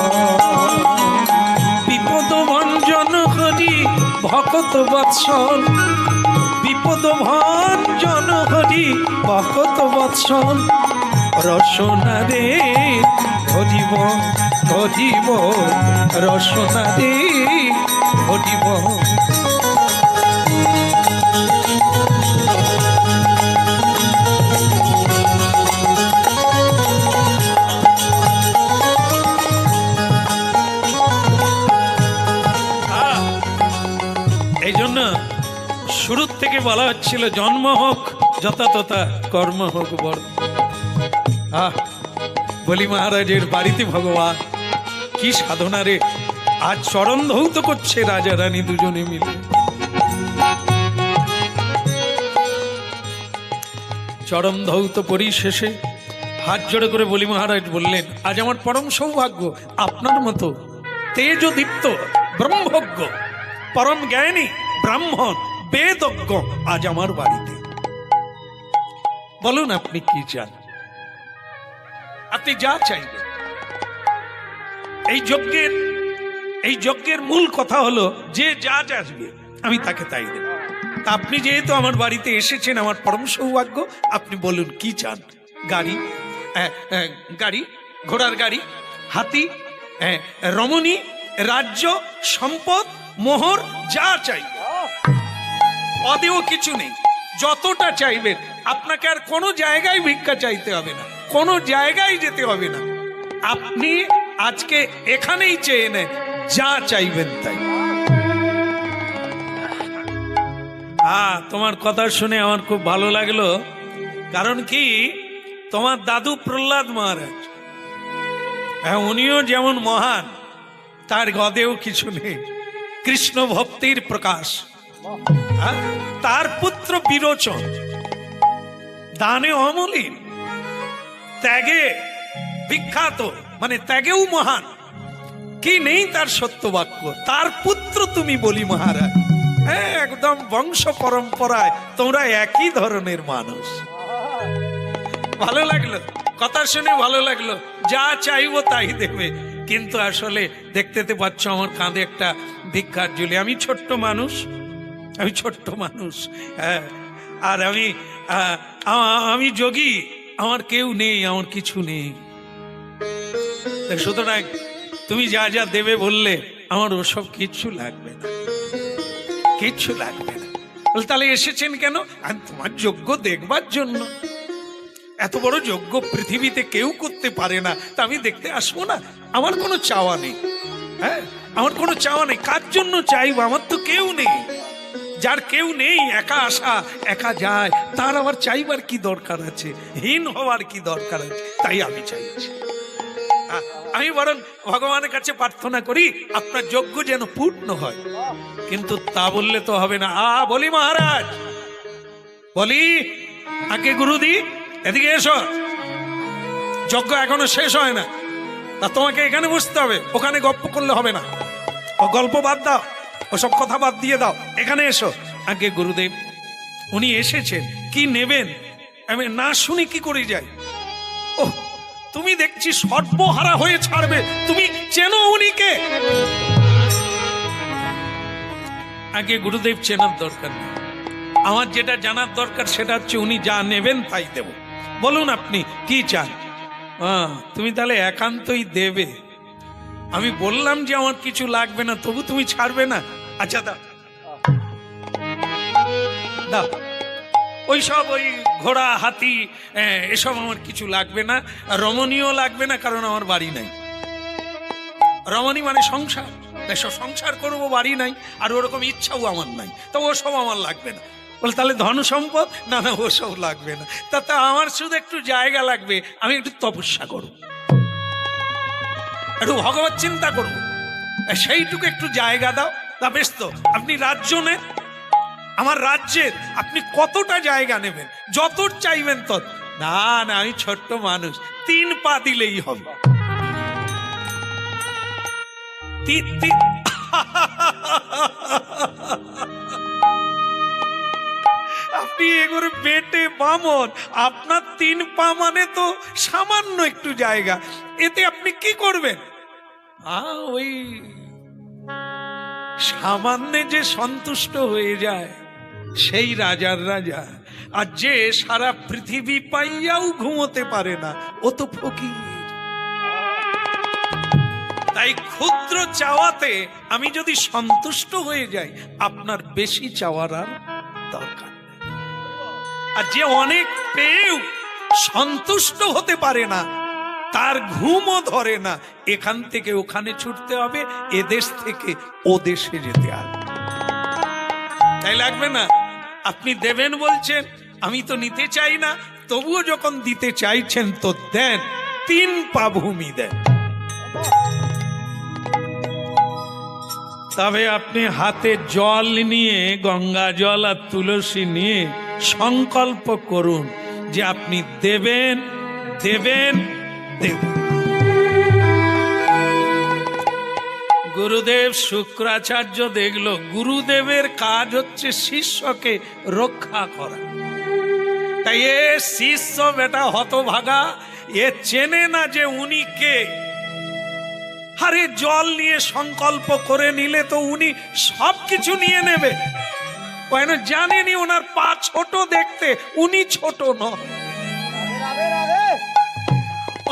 বিপদ ভঞ্জন হরি ভকত বৎসল, বিপদ ভঞ্জন হরি ভকত বৎসল, রসনা রে হরি বল, হরি বল, রসনা রে হরি বল। এই জন্য শুরুর থেকে বলা হচ্ছিল, জন্ম হোক যথা তথা, কর্ম হোক বড়। বলি মহারাজের বাড়িতে ভগবান কি সাধনা রে, আজ চরণ ধৌত করছে রাজা রানী দুজনে মিলে। চরণ ধৌত পরিশেষে হাত জোড়ে করে বলি মহারাজ বললেন, আজ আমার পরম সৌভাগ্য, আপনার মতো তেজদীপ্ত ব্রহ্মজ্ঞ পরম জ্ঞানী ব্রাহ্মণ বেদজ্ঞ আজ আমার বাড়িতে। বলুন আপনি কি চান, আপনি যা চাইবেন। এই যজ্ঞের মূল কথা হলো, যে যা চাইবে আমি তাকে তাই দেব। তা আপনি যেহেতু আমার বাড়িতে এসেছেন, আমার পরম সৌভাগ্য, আপনি বলুন কি চান। গাড়ি, গাড়ি, ঘোড়ার গাড়ি, হাতি, রমণী, রাজ্য, সম্পদ, মোহর, যা চাই, অদেও কিছু নেই, যতটা চাইবেন। আপনাকে আর কোনো জায়গায় ভিক্ষা চাইতে হবে না, কোনো জায়গায় যেতে হবে না, আপনি আজকে এখানেই চেয়ে নেন, যা চাইবেন তাই। তোমার কথা শুনে আমার খুব ভালো লাগলো। কারণ কি, তোমার দাদু প্রহ্লাদ মহারাজ, হ্যাঁ, উনিও যেমন মহান, তার গদেও কিছু নেই, কৃষ্ণ ভক্তির প্রকাশ। তার পুত্র বিরোচন দানে অমলিন, ত্যাগে বিখ্যাত, মানে ত্যাগেও মহান, কি নেই তার সত্য বাক্য। তার পুত্র তুমি বলি মহারাজ, হ্যাঁ, একদম বংশ পরম্পরায় তোমরা একই ধরনের মানুষ। ভালো লাগলো, কথা শুনে ভালো লাগলো। যা চাইবো তাই দেবে, কিন্তু আসলে দেখতে পাচ্ছ আমার কাঁধে একটা ভিক্ষার ঝুলি। আমি ছোট্ট মানুষ, হ্যাঁ, আর আমি যোগী, আমার কেউ নেই, আমার কিছু নেই। সুতরাং তুমি যা যা দেবে বললে, আমার ওসব কিচ্ছু লাগবে না, কিচ্ছু লাগবে না। তাহলে এসেছেন কেন? আর তোমার যোগ্য দেখবার জন্য। এত বড় যোগ্য পৃথিবীতে কেউ করতে পারে না, তা আমি দেখতে আসবো না? আমার কোনো চাওয়া নেই, হ্যাঁ, আমার কোনো চাওয়া নেই। কার জন্য চাইবো? আমার তো কেউ নেই। যার কেউ নেই, একা আসা একা যায়, তার আবার চাইবার কি দরকার আছে? হীন হওয়ার কি দরকার আছে? তাই আমি চাইছি। আমি বরং ভগবানের কাছে প্রার্থনা করি আপনার যজ্ঞ যেন পূর্ণ হয়। কিন্তু তা বললে তো হবে না। বলি মহারাজ, বলি আগে গুরুদি, এদিকে এসো। যজ্ঞ এখনো শেষ হয় না, তা তোমাকে এখানে বসতে হবে, ওখানে গল্প করলে হবে না। ও গল্প বাদ দাও, ওসব কথা বাদ দিয়ে দাও, এখানে এসো। আগে গুরুদেব, উনি এসেছেন, কি নেবেন? আমি না শুনি কি করে যাই? ও, তুমি দেখছি সর্বহারা হয়ে ছাড়বে। তুমি চেনো উনিকে? আগে গুরুদেব, চেনার দরকার নেই। আমার যেটা জানার দরকার সেটা হচ্ছে উনি যা নেবেন তাই দেব। বলুন আপনি কি চান? তুমি তাহলে একান্তই দেবে। আমি বললাম যে আমার কিছু লাগবে না, তবু তুমি ছাড়বে না? আচ্ছা দাও, দাও। ওইসব ওই ঘোড়া হাতি এসব আমার কিছু লাগবে না, রমণীও লাগবে না, কারণ আমার বাড়ি নাই। রমণী মানে সংসার, এসব সংসার করবো, বাড়ি নাই, আর ওরকম ইচ্ছাও আমার নাই, তো ওসব আমার লাগবে না। বলে তাহলে ধন সম্পদ? না না, ওসব লাগবে না। তা আমার শুধু একটু জায়গা লাগবে, আমি একটু তপস্যা করব, একটু ভগবত চিন্তা করব, সেইটুকু একটু জায়গা দাও। তা বেশ, তো আপনি রাজ্য নেন, আমার রাজ্যের আপনি কতটা জায়গা নেবেন? যত চাইবেন তত। না না, আমি ছোট্ট মানুষ, 3 পা দিলেই হবে। আপনি এগুলো বেটে বামন, আপনার 3 পা মানে তো সামান্য একটু জায়গা, এতে আপনি কি করবেন? ওই সামান্যে যে সন্তুষ্ট হয়ে যায় সেই রাজার রাজা। আর যে সারা পৃথিবী পাইয়াও ঘুমোতে পারে না, ও তো ফকির। তাই ক্ষুদ্র চাওয়াতে আমি যদি সন্তুষ্ট হয়ে যাই, আপনার বেশি চাওয়ার আর দরকার নেই। আর যে অনেক পেয়েও সন্তুষ্ট হতে পারে না, তার ঘুমও ধরে না, এখান থেকে ওখানে ছুটতে হবে, এ দেশ থেকে ও দেশে যেতে হবে। তাই লাগবে না? আপনি দেবেন বলছেন, আমি তো নিতে চাই না, তবুও যখন দিতে চাইছেন তো দেন, 3 পা ভূমি দেন। তবে আপনি হাতে জল নিয়ে, গঙ্গা জল আর তুলসী নিয়ে সংকল্প করুন যে আপনি দেবেন, দেবেন, দেবেন। গুরুদেব শুক্রাচার্য দেখলো, গুরুদেবের কাজ হচ্ছে শিষ্যকে রক্ষা করা। তাই এ শিষ্য বেটা হতভাগা, এ চেনে না যে উনি কে। আরে জল নিয়ে সংকল্প করে নিলে তো উনি সবকিছু নিয়ে নেবে। জানেনি ওনার পা ছোট দেখতে, উনি ছোট নন।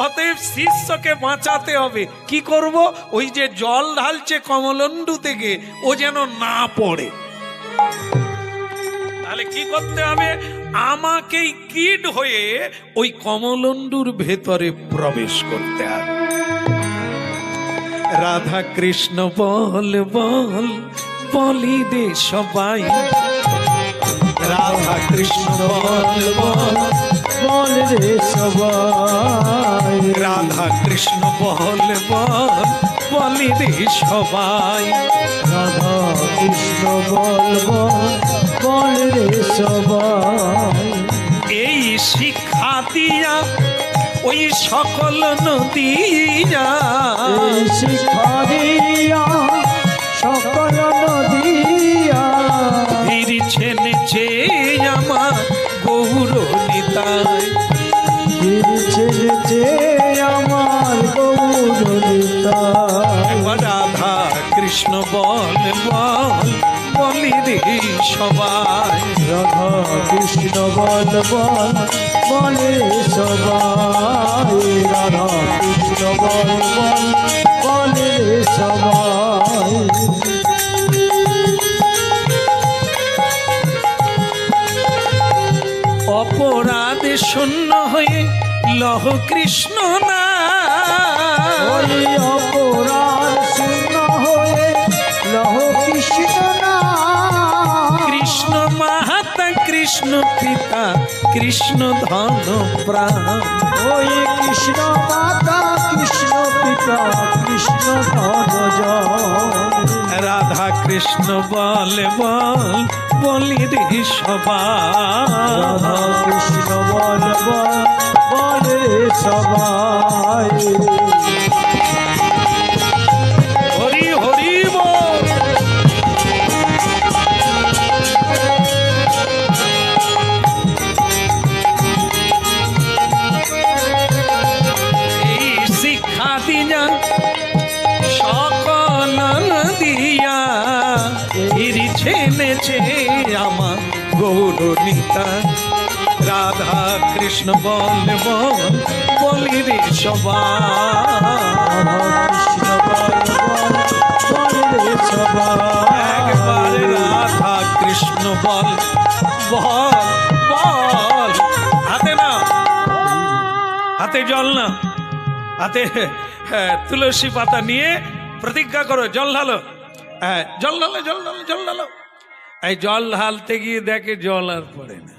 অতএব শিষ্যকে বাঁচাতে হবে। কি করব? ওই যে জল ঢালছে কমলন্ডু থেকে, ও যেন না পড়ে। তাহলে কি করতে হবে? আমাকেই কিড হয়ে ওই কমলন্ডুর ভেতরে প্রবেশ করতে হবে। রাধা কৃষ্ণ বল বল, বলি দে সবাই, রাধা কৃষ্ণ বল বল, বল রে সবাই, রাধা কৃষ্ণ বল বল, বলি রে সবাই। রাধা কৃষ্ণ বল বল, বল রে সবাই। এই শিক্ষা দিয়া ওই সকল নদিয়া, এই শিক্ষা দিয়া সকল নদিয়া, ফিরছেন যে আমার গৌর নিতাই। ফিরছেন যে আমার গৌরলিতা। একবার রাধা কৃষ্ণ বল বল, বলি রে সবাই। রাধা কৃষ্ণ বল বল, বল রে সবাই, রাধা কৃষ্ণ বল বল, বল রে সবাই। অপরাধে শূন্য হয়ে লহ কৃষ্ণ না, ওই অপরাধ শূন্য হয়ে লহ কৃষ্ণ না। কৃষ্ণ মাহাতা কৃষ্ণ পিতা কৃষ্ণ ধন প্রাণ। ওই কৃষ্ণ মাতা কৃষ্ণ পিতা কৃষ্ণ ধনজ। রাধা কৃষ্ণ বল বল, বলি রে সবাই। রাধা কৃষ্ণ বল বল, বল রে সবাই। হরি হরি বল। এই শিক্ষা দিয়া সকল দিয়া, ফিরছেনেছে আমার গৌর নিতা। রাধা কৃষ্ণ বল বল, বলি রে সবাই। একবারে রাধা কৃষ্ণ বল বল বল। হাতে না, হাতে জল না, হাতে তুলসী পাতা নিয়ে প্রতিজ্ঞা করো, জল ঢালো। হ্যাঁ, জল ঢালো, জল ঢালো, জল ঢালো। এই জল ঢালতে গিয়ে দেখে জল আর পড়ে না।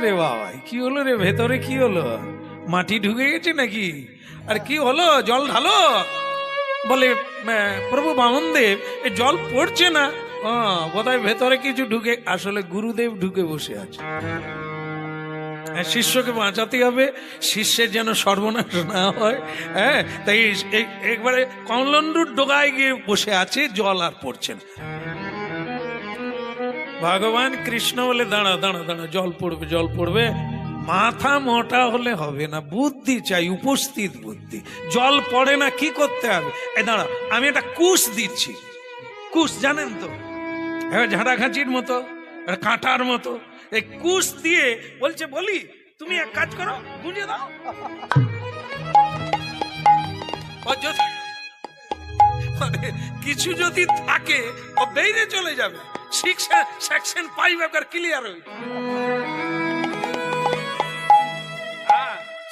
রে বাবা, কি হলো রে, ভেতরে কি হলো? মাটি ঢুকে গেছে নাকি? আর কি হলো? জল ঢালো। বলে প্রভু বামনদেব, এ জল পড়ছে না। বোধহয় ভেতরে কিছু ঢুকে, আসলে গুরুদেব ঢুকে বসে আছে। শিষ্যকে বাঁচাতে হবে, শিষ্যের যেন সর্বনাশ না হয়। হ্যাঁ, তাই একবারে কমলন্ডুর ডোগায় গিয়ে বসে আছে, জল আর পড়ছে না। ভগবান কৃষ্ণ বলে, দাঁড়া দাঁড়া দাঁড়া, জল পড়বে, জল পড়বে। মাথা মোটা হলে হবে না, বুদ্ধি চাই, উপস্থিত বুদ্ধি। জল পড়ে না, কি করতে হবে? এই দাঁড়া, আমি একটা কুশ দিচ্ছি। কুশ জানেন তো, ঝাঁটাঘাঁচির মতো, কাঁটার মতো। এই কুশ দিয়ে বলছে, বলি তুমি এক কাজ করো, গুঁজে দাও। মানে কিছু যদি থাকে, ও বেরিয়ে চলে যাবে। সেকশন 5 একবার ক্লিয়ার হয়ে।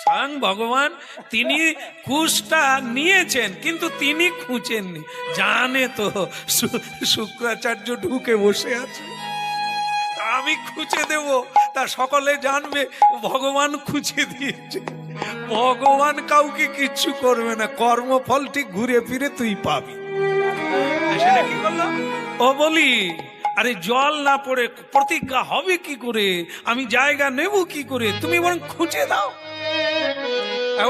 স্বয়ং ভগবান তিনি কুশটা নিয়েছেন, কিন্তু তিনি খুঁজেননি। জানে তো শুক্রাচার্য ঢুকে বসে আছে, তা আমি খুঁজে দেব, তা সকলে জানবে ভগবান খুঁজে দিয়েছে। ভগবান কাউকে কিচ্ছু করবে না, কর্মফল ঠিক ঘুরে ফিরে তুই পাবি। সেটা কি করলাম? ও বলি, আরে জল না পড়ে প্রতিজ্ঞা হবে কি করে? আমি জায়গা নেব কি করে? তুমি বরং খুঁজে দাও,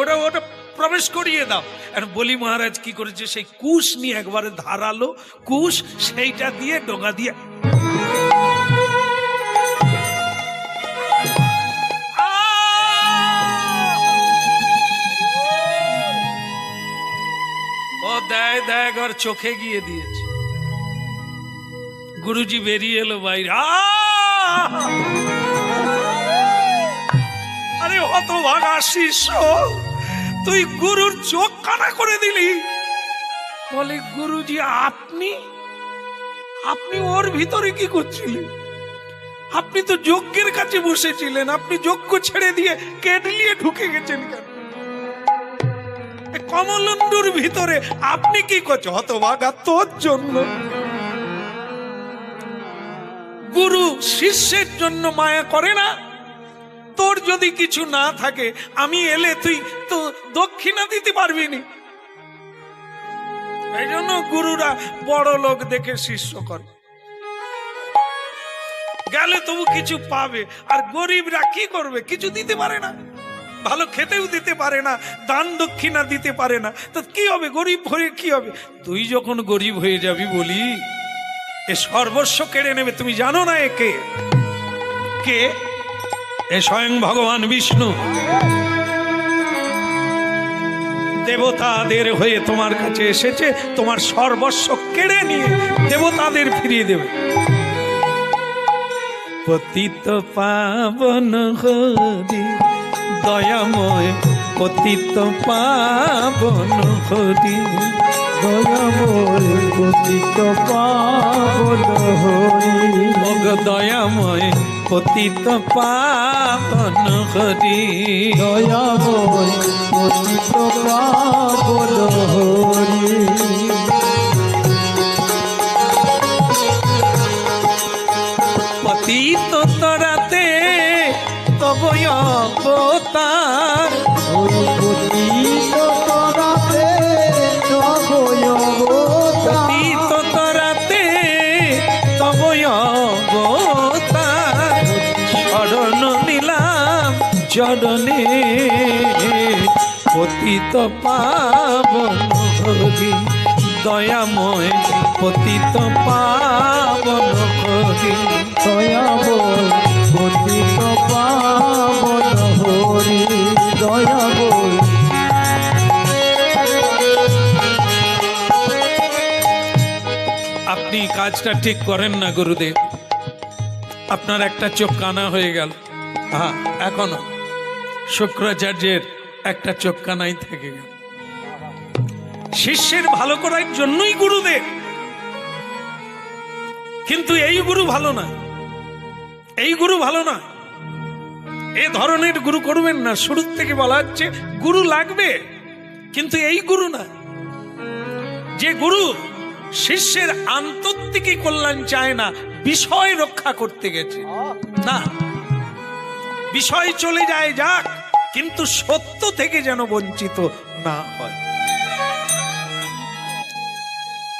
ওটা ওটা প্রবেশ করিয়ে দাও। আর বলি মহারাজ কি করেছে, সেই কুশ নিয়ে একবারে ধারালো কুশ, সেইটা দিয়ে ডোঙা দিয়ে ও দেয় দেয় ঘর চোখে গিয়ে দিয়েছে। গুরুজি বেরিয়ে এলো বাইরে। আরে হতভাগা শিষ্য, তুই গুরুর চোখ কানা করে দিলি। বলে, গুরুজি আপনি আপনি ওর ভিতরে কি করছিলেন? আপনি তো যজ্ঞের কাছে বসেছিলেন, আপনি যজ্ঞ ছেড়ে দিয়ে কেটলিয়ে ঢুকে গেছেন কেন? কমলন্ডুর ভিতরে আপনি কি করছেন? হতভাগা, তোর জন্য। গুরু শিষ্যের জন্য মায়া করে না? তোর যদি কিছু না থাকে, আমি এলে তুই তো দক্ষিণা দিতে পারবি না। এই জন্য গুরুরা বড় লোক দেখে শিষ্য করে, গেলে তবু কিছু পাবে। আর গরিবরা কি করবে? কিছু দিতে পারে না, ভালো খেতেও দিতে পারে না, দান দক্ষিণা দিতে পারে না, তো কি হবে? গরিব হয়ে কি হবে? তুই যখন গরিব হয়ে যাবি বলি, এ সর্বস্ব কেড়ে নেবে। তুমি জানো না একে কে? এ স্বয়ং ভগবান বিষ্ণু দেবতাদের হয়ে তোমার কাছে এসেছে, তোমার সর্বস্ব কেড়ে নিয়ে দেবতাদের ফিরিয়ে দেবে। পতিত পাবন হরি দয়াময়, পতিত পাবন হরি দয়াময় পতিত পাবন হরি, ভগ দয়াময় পতিত পাবন হরি। দয়াময় পতিত পাবন হরি। পতিত তরাতে তব অবতার, ওই পতিত তরাতে তব অবতার, পতিত তরাতে তব অবতার। শরণ নিলাম চরণে, পতিত পাবন হরি দয়াময় পতিত পাবন হরি। দয়াময় পতিত পাবন হরি, দয়াময়। আপনি কাজটা ঠিক করেন না গুরুদেব, আপনার একটা চোখ কানা হয়ে গেল। হ্যাঁ, এখনো শুক্রাচার্যের একটা চোখ কানাই থেকে গেল। শিষ্যের ভালো করার জন্যই গুরুদেব, কিন্তু এই গুরু ভালো না, এই গুরু ভালো না। এ ধরনের গুরু করবেন না। শুরুর থেকে বলা হচ্ছে গুরু লাগবে, কিন্তু এই গুরু না। যে গুরু শিষ্যের আন্তর্তিকী কল্যাণ চায় না, বিষয় রক্ষা করতে গেছে না, বিষয় চলে যায় যাক, কিন্তু সত্য থেকে যেন বঞ্চিত না হয়।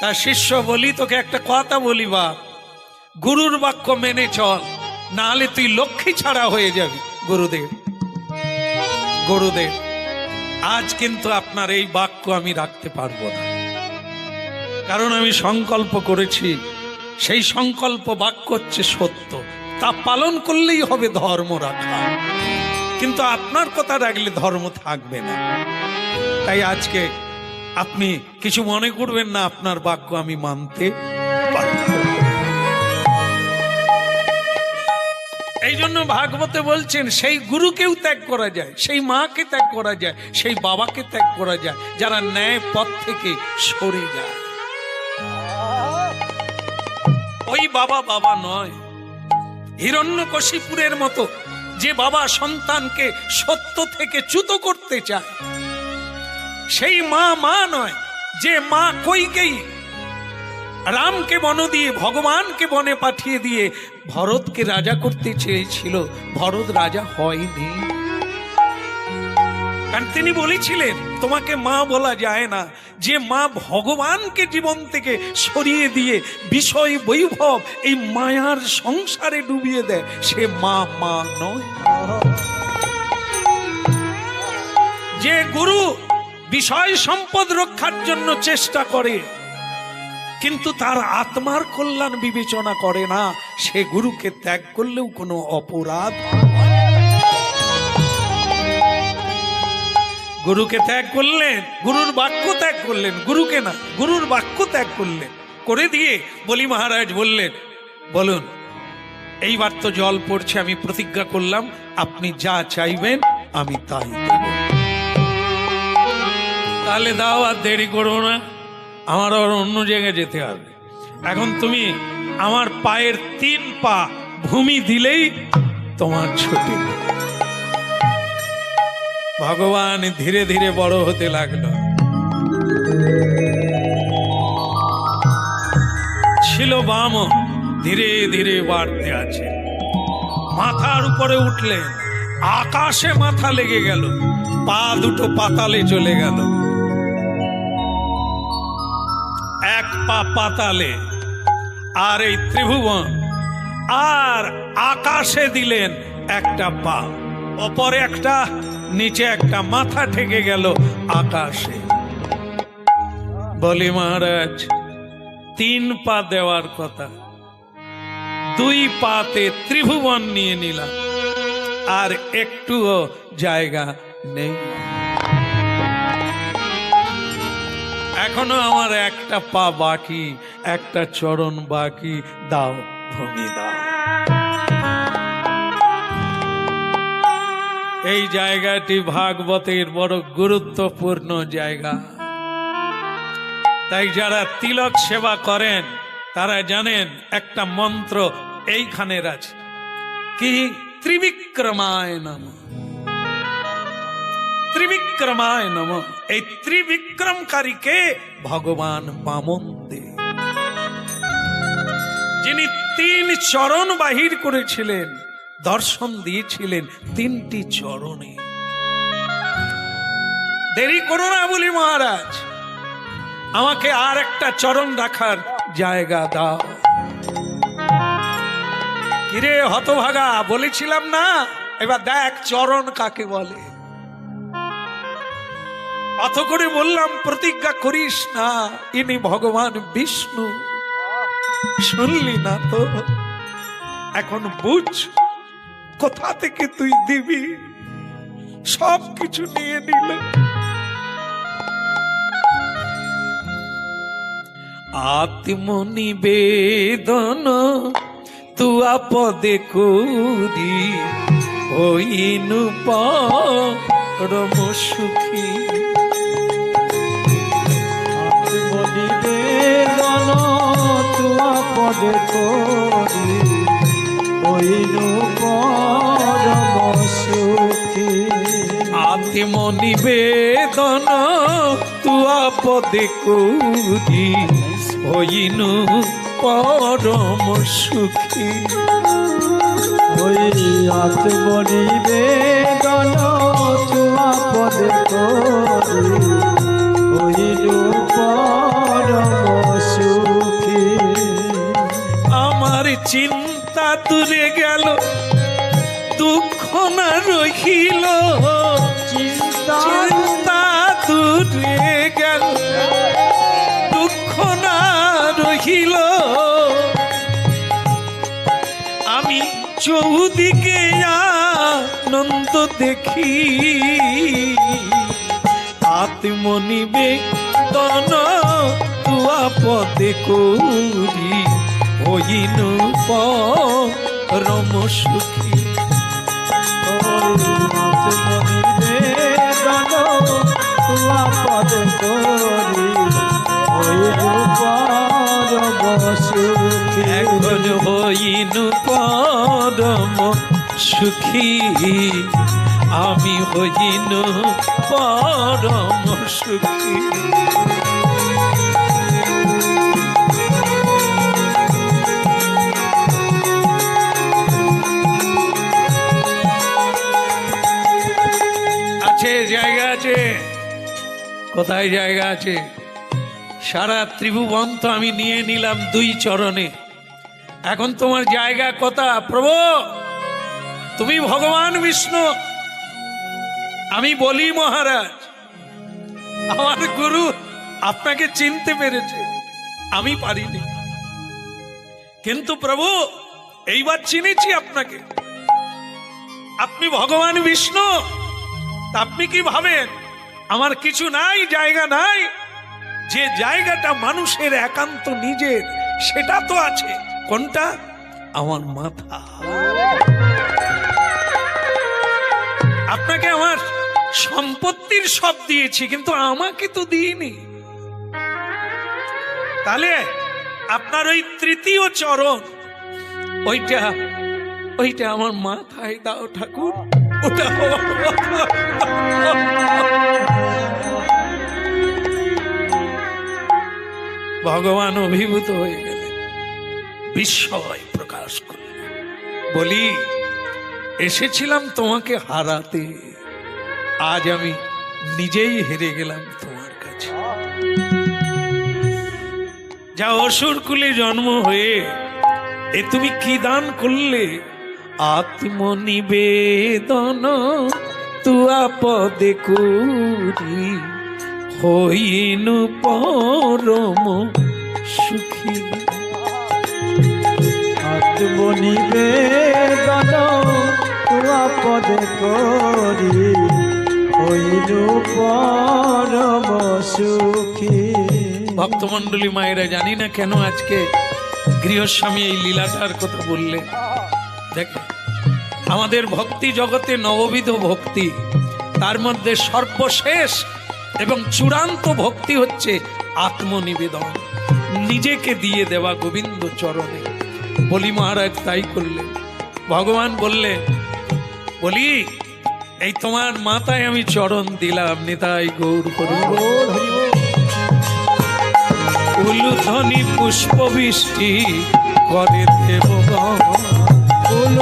তা শিষ্য বলি, তোকে একটা কথা বলি বাপ, গুরুর বাক্য মেনে চল, না হলে তুই লক্ষ্মী ছাড়া হয়ে যাবি। গুরুদেব, গুরুদেব, আজ কিন্তু আপনার এই বাক্য আমি রাখতে পারবো না, কারণ আমি সংকল্প করেছি, সেই সংকল্প বাক্য হচ্ছে সত্য, তা পালন করলেই হবে ধর্ম রাখা। কিন্তু আপনার কথা রাখলে ধর্ম থাকবে না। তাই আজকে আপনি কিছু মনে করবেন না, আপনার বাক্য আমি মানতে পারব। এই জন্য ভাগবতে বলছেন, সেই গুরুকেও ত্যাগ করা যায়, সেই মাকে ত্যাগ করা যায়, সেই বাবাকে ত্যাগ করা যায়, যারা ন্যায় পথ থেকে সরে যায়। ওই বাবা বাবা নয়। হিরণ্যকশিপুরের মতো যে বাবা সন্তানকে সত্য থেকে চ্যুত করতে চায়, সেই মা মা নয়। যে মা কইকেই রামকে বন দিয়ে, ভগবানকে বনে পাঠিয়ে দিয়ে ভরতকে রাজা করতে চেয়েছিল, ভরত রাজা হয়নি। কারণ তিনি বলেছিলেন, তোমাকে মা বলা যায় না। যে মা ভগবানকে জীবন থেকে সরিয়ে দিয়ে বিষয় বৈভব এই মায়ার সংসারে ডুবিয়ে দেয়, সে মা মা নয়। যে গুরু বিষয় সম্পদ রক্ষার জন্য চেষ্টা করে, কিন্তু তার আত্মার কল্যাণ বিবেচনা করে না, সে গুরুকে ত্যাগ করলেও কোনো অপরাধ। গুরুকে ত্যাগ করলেন, গুরুর বাক্য ত্যাগ করলেন, গুরুকে না, গুরুর বাক্য ত্যাগ করলেন। করে দিয়ে বলি মহারাজ বললেন, বলুন এইবার তো জল পড়ছে, আমি প্রতিজ্ঞা করলাম আপনি যা চাইবেন আমি তাই দেব। তাহলে দাও, আর দেরি করো না, আমার আর অন্য জায়গায় যেতে হবে। এখন তুমি আমার পায়ের 3 পা ভূমি দিলেই তোমার ছুটি। ভগবান ধীরে ধীরে বড় হতে লাগলো। ছিল বামন, ধীরে ধীরে বাড়তে আছে। মাথার উপরে উঠলেন, আকাশে মাথা লেগে গেল, পা দুটো পাতালে চলে গেল। এক পা পাতালে, আর এই ত্রিভুবন আর আকাশে দিলেন একটা পা, ওপরে একটা, নিচে একটা, মাথা ঠেকে গেল আকাশে। বলি মহারাজ, 3 পা দেওয়ার কথা, 2 পাতে ত্রিভুবন নিয়ে নিলাম, আর একটুও জায়গা নেই। এখনো আমার একটা পা বাকি, একটা চরণ বাকি, দাও ভূমি দাও। এই জায়গাটি ভাগবতের বড় গুরুত্বপূর্ণ জায়গা। তাই যারা তিলক সেবা করেন তারা জানেন একটা মন্ত্র এইখানে আছে, কি? ত্রিবিক্রমায় নমঃ। ত্রিবিক্রমায় নমঃ। এই ত্রিবিক্রমকারীকে ভগবান বামন দে, যিনি 3 চরণ বাহির করেছিলেন, দর্শন দিয়েছিলেন 3টি চরণে। দেরি করো না বলি মহারাজ, আমাকে আর একটা চরণ রাখার জায়গা দাও। কিরে হতভাগা, বলেছিলাম না? এবার দেখ চরণ কাকে বলে। অত করে বললাম প্রতিজ্ঞা করিস না, ইনি ভগবান বিষ্ণু। শুনলি না তো? এখন বুঝ, কোথা থেকে তুই দিবি? সব কিছু নিয়ে নিল। আত্মনিবেদন তুয়া পদে করি, হইনু পরম সুখী। আত্মনিবেদন তুয়া পদে করি, হইনু পরম সুখী। আত্মনিবেদন তুয়া পদে করি, হইনু পরম সুখী। ওই আত্মনিবেদন তুয়া পদে করি, হইনু পরম সুখী। আমার চিন্তা দূরে গেল, দুঃখ না রহিল। চিন্তা দূরে গেল, দুঃখ না রহিল। আমি চৌদিকে আনন্দ দেখি, আত্মনিবেদন তুয়া পদে করি, হইনু পরম সুখী। আত্মনিবেদন তুয়া পদে করি, হইনু পরম সুখী। এখন হইনু পরম সুখী, আমি হইনু পরম সুখী। আছে জায়গা আছে, কোথায় জায়গা আছে? সারা ত্রিভুবন তো আমি নিয়ে নিলাম 2 চরণে। এখন তোমার জায়গা কোথা প্রভু? তুমি ভগবান বিষ্ণু। আমি বলি মহারাজ, আমার গুরু আপনাকে চিনতে পেরেছে, আমি পারিনি। কিন্তু প্রভু এইবার চিনেছি আপনাকে। আপনি ভগবান বিষ্ণু। তা আপনি কি ভাবেন আমার কিছু নাই, জায়গা নাই? যে জায়গাটা মানুষের একান্ত নিজের, সেটা তো আছে। কোনটা? আমার মাথা। আপনাকে আমার সম্পত্তির সব দিয়েছি, কিন্তু আমাকে তো দিইনি। তাহলে আপনার ওই 3য় চরণ, ওইটা আমার মাথায় দাও ঠাকুর। ওটা আমার মাথা। ভগবান অভিভূত হয়ে গেলেন। বিস্ময় প্রকাশ করলেন। বলি, এসেছিলাম তোমাকে হারাতে, আজ আমি নিজেই হেরে গেলাম তোমার কাছে। যা অসুর কুলে জন্ম হয়ে এ তুমি কি দান করলে? আত্মনিবেদন তুয়া পদে করি, হইনু পরম সুখী। আত্মনিবেদন তুয়া পদে করি, হইলু পরম সুখী। ভক্তমণ্ডলী মায়েরা, জানি না কেন আজকে গৃহস্বামী এই লীলাটার কথা বললে। দেখে, আমাদের ভক্তি জগতে নববিধ ভক্তি, তার মধ্যে সর্বশেষ এবং চূড়ান্ত ভক্তি হচ্ছে আত্মনিবেদন, নিজেকে দিয়ে দেওয়া গোবিন্দ চরণে। বলি মহারাজ তাই করলেন। ভগবান বললে, বলি এই তোমার মাথায় আমি চরণ দিলাম, নিতাই গৌর হরি বল। উলুধ্বনি পুষ্প বৃষ্টি করে দেবগণ, ফুল